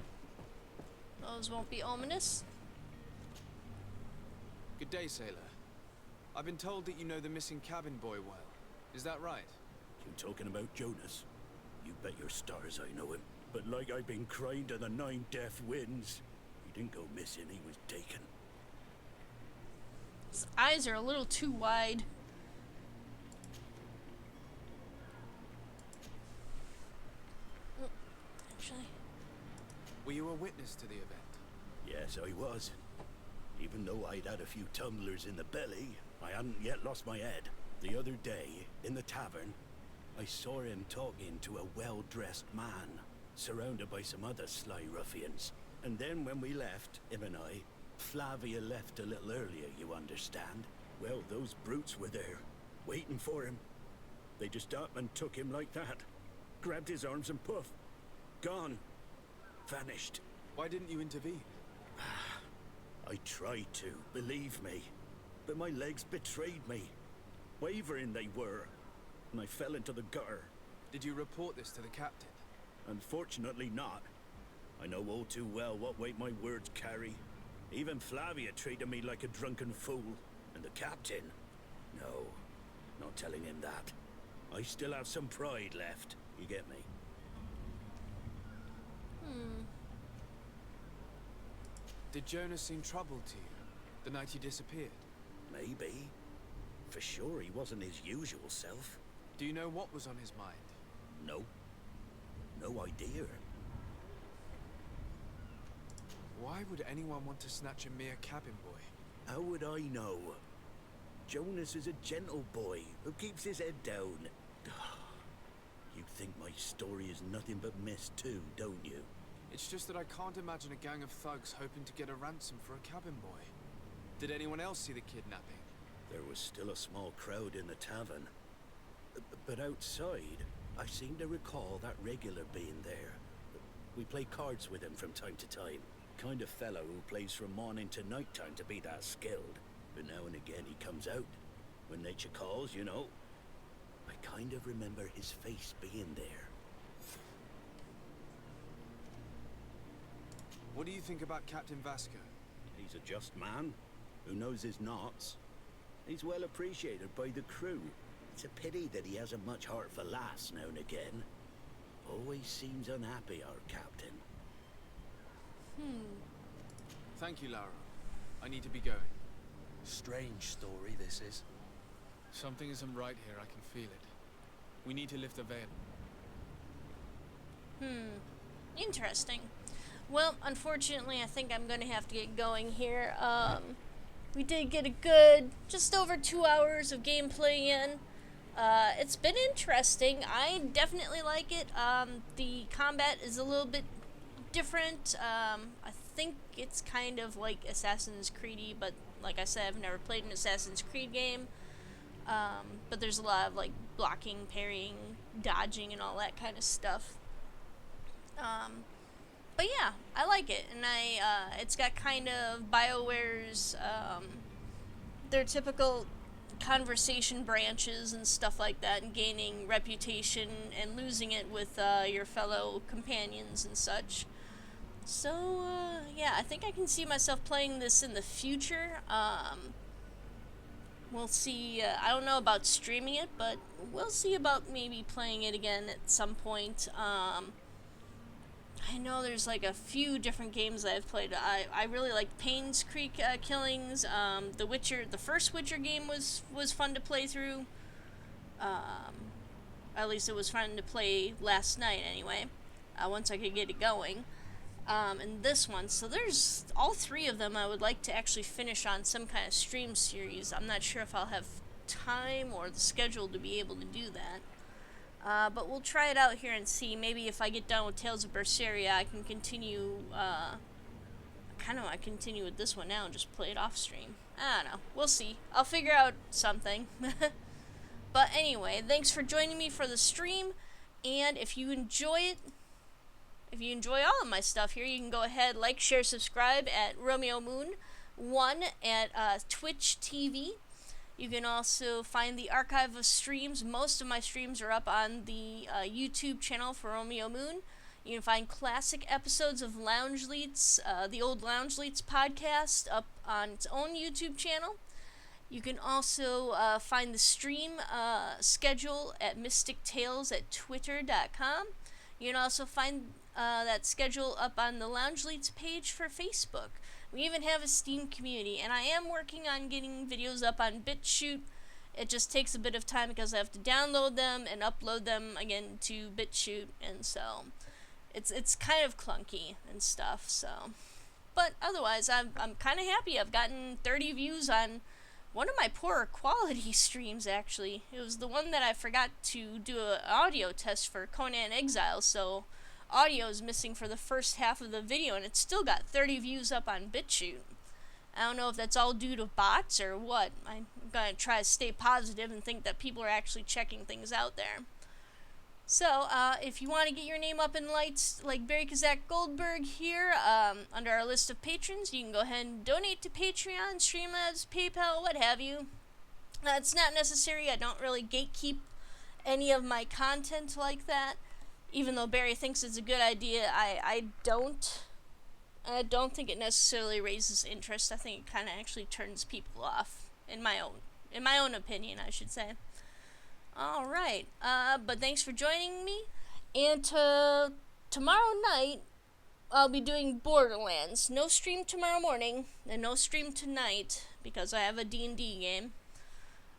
Those won't be ominous. Good day, sailor. I've been told that you know the missing cabin boy well. Is that right? You talking about Jonas? You bet your stars I know him. But like I've been crying to the 9 deaf winds, he didn't go missing, he was taken. His eyes are a little too wide. Actually. Were you a witness to the event? Yes, I was. Even though I'd had a few tumblers in the belly, I hadn't yet lost my head. The other day, in the tavern, I saw him talking to a well-dressed man, surrounded by some other sly ruffians. And then when we left, him and I, Flavia left a little earlier, you understand? Well, those brutes were there, waiting for him. They just up and took him like that. Grabbed his arms and poof. Gone. Vanished. Why didn't you intervene? I tried to, believe me. But my legs betrayed me. Wavering they were. And I fell into the gutter. Did you report this to the captain? Unfortunately not. I know all too well what weight my words carry. Even Flavia treated me like a drunken fool. And the captain? No, not telling him that. I still have some pride left. You get me? Did Jonas seem troubled to you the night he disappeared? Maybe. For sure he wasn't his usual self. Do you know what was on his mind? No. No idea. Why would anyone want to snatch a mere cabin boy? How would I know? Jonas is a gentle boy who keeps his head down. You think my story is nothing but mess too, don't you? It's just that I can't imagine a gang of thugs hoping to get a ransom for a cabin boy. Did anyone else see the kidnapping? There was still a small crowd in the tavern. But outside, I seem to recall that regular being there. We play cards with him from time to time. Kind of fellow who plays from morning to night time to be that skilled. But now and again he comes out. When nature calls, you know. I kind of remember his face being there. What do you think about Captain Vasco? He's a just man who knows his knots. He's well appreciated by the crew. It's a pity that he hasn't much heart for laughs now and again. Always seems unhappy, our captain. Thank you, Lara. I need to be going. Strange story, this is. Something isn't right here, I can feel it. We need to lift the veil. Interesting. Well, unfortunately, I think I'm going to have to get going here. We did get a good, just over 2 hours of gameplay in. It's been interesting. I definitely like it. The combat is a little bit different. I think it's kind of like Assassin's Creed-y, but like I said, I've never played an Assassin's Creed game. But there's a lot of like blocking, parrying, dodging, and all that kind of stuff. But yeah, I like it, and it's got kind of BioWare's, their typical conversation branches and stuff like that, and gaining reputation and losing it with your fellow companions and such. So, yeah, I think I can see myself playing this in the future. We'll see. I don't know about streaming it, but we'll see about maybe playing it again at some point. I know there's like a few different games that I've played. I really like Payne's Creek Killings. The Witcher, the first Witcher game was fun to play through. At least it was fun to play last night anyway. Once I could get it going. And this one, so there's all three of them I would like to actually finish on some kind of stream series. I'm not sure if I'll have time or the schedule to be able to do that. But we'll try it out here and see. Maybe if I get done with Tales of Berseria, I can continue, I kind of want to continue with this one now and just play it off stream. I don't know. We'll see. I'll figure out something. But anyway, thanks for joining me for the stream, and if you enjoy it, if you enjoy all of my stuff here, you can go ahead, like, share, subscribe at Romeomoon1 at Twitch TV. You can also find the archive of streams. Most of my streams are up on the YouTube channel for Romeomoon. You can find classic episodes of Lounge Leets, the old Lounge Leets podcast, up on its own YouTube channel. You can also find the stream schedule at Mystic Tales at Twitter.com. You can also find that schedule up on the Lounge Leets page for Facebook. We even have a Steam community, and I am working on getting videos up on BitChute. It just takes a bit of time because I have to download them and upload them again to BitChute, and so it's kind of clunky and stuff. So, but otherwise, I'm kind of happy. I've gotten 30 views on one of my poorer quality streams. Actually, it was the one that I forgot to do an audio test for Conan Exile, so audio is missing for the first half of the video, and it's still got 30 views up on BitChute. I don't know if that's all due to bots or what. I'm gonna try to stay positive and think that people are actually checking things out there. So, if you want to get your name up in lights like Barry Kazak Goldberg here, under our list of patrons, you can go ahead and donate to Patreon, Streamlabs, PayPal, what have you. It's not necessary. I don't really gatekeep any of my content like that. Even though Barry thinks it's a good idea, I don't think it necessarily raises interest. I think it kind of actually turns people off, in my own opinion, I should say. All right, but thanks for joining me, and tomorrow night I'll be doing Borderlands. No stream tomorrow morning, and no stream tonight because I have a D&D game.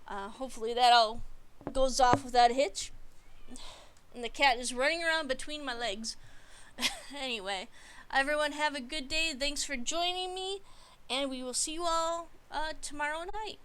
Hopefully that all goes off without a hitch. And the cat is running around between my legs. Anyway, everyone have a good day. Thanks for joining me, and we will see you all tomorrow night.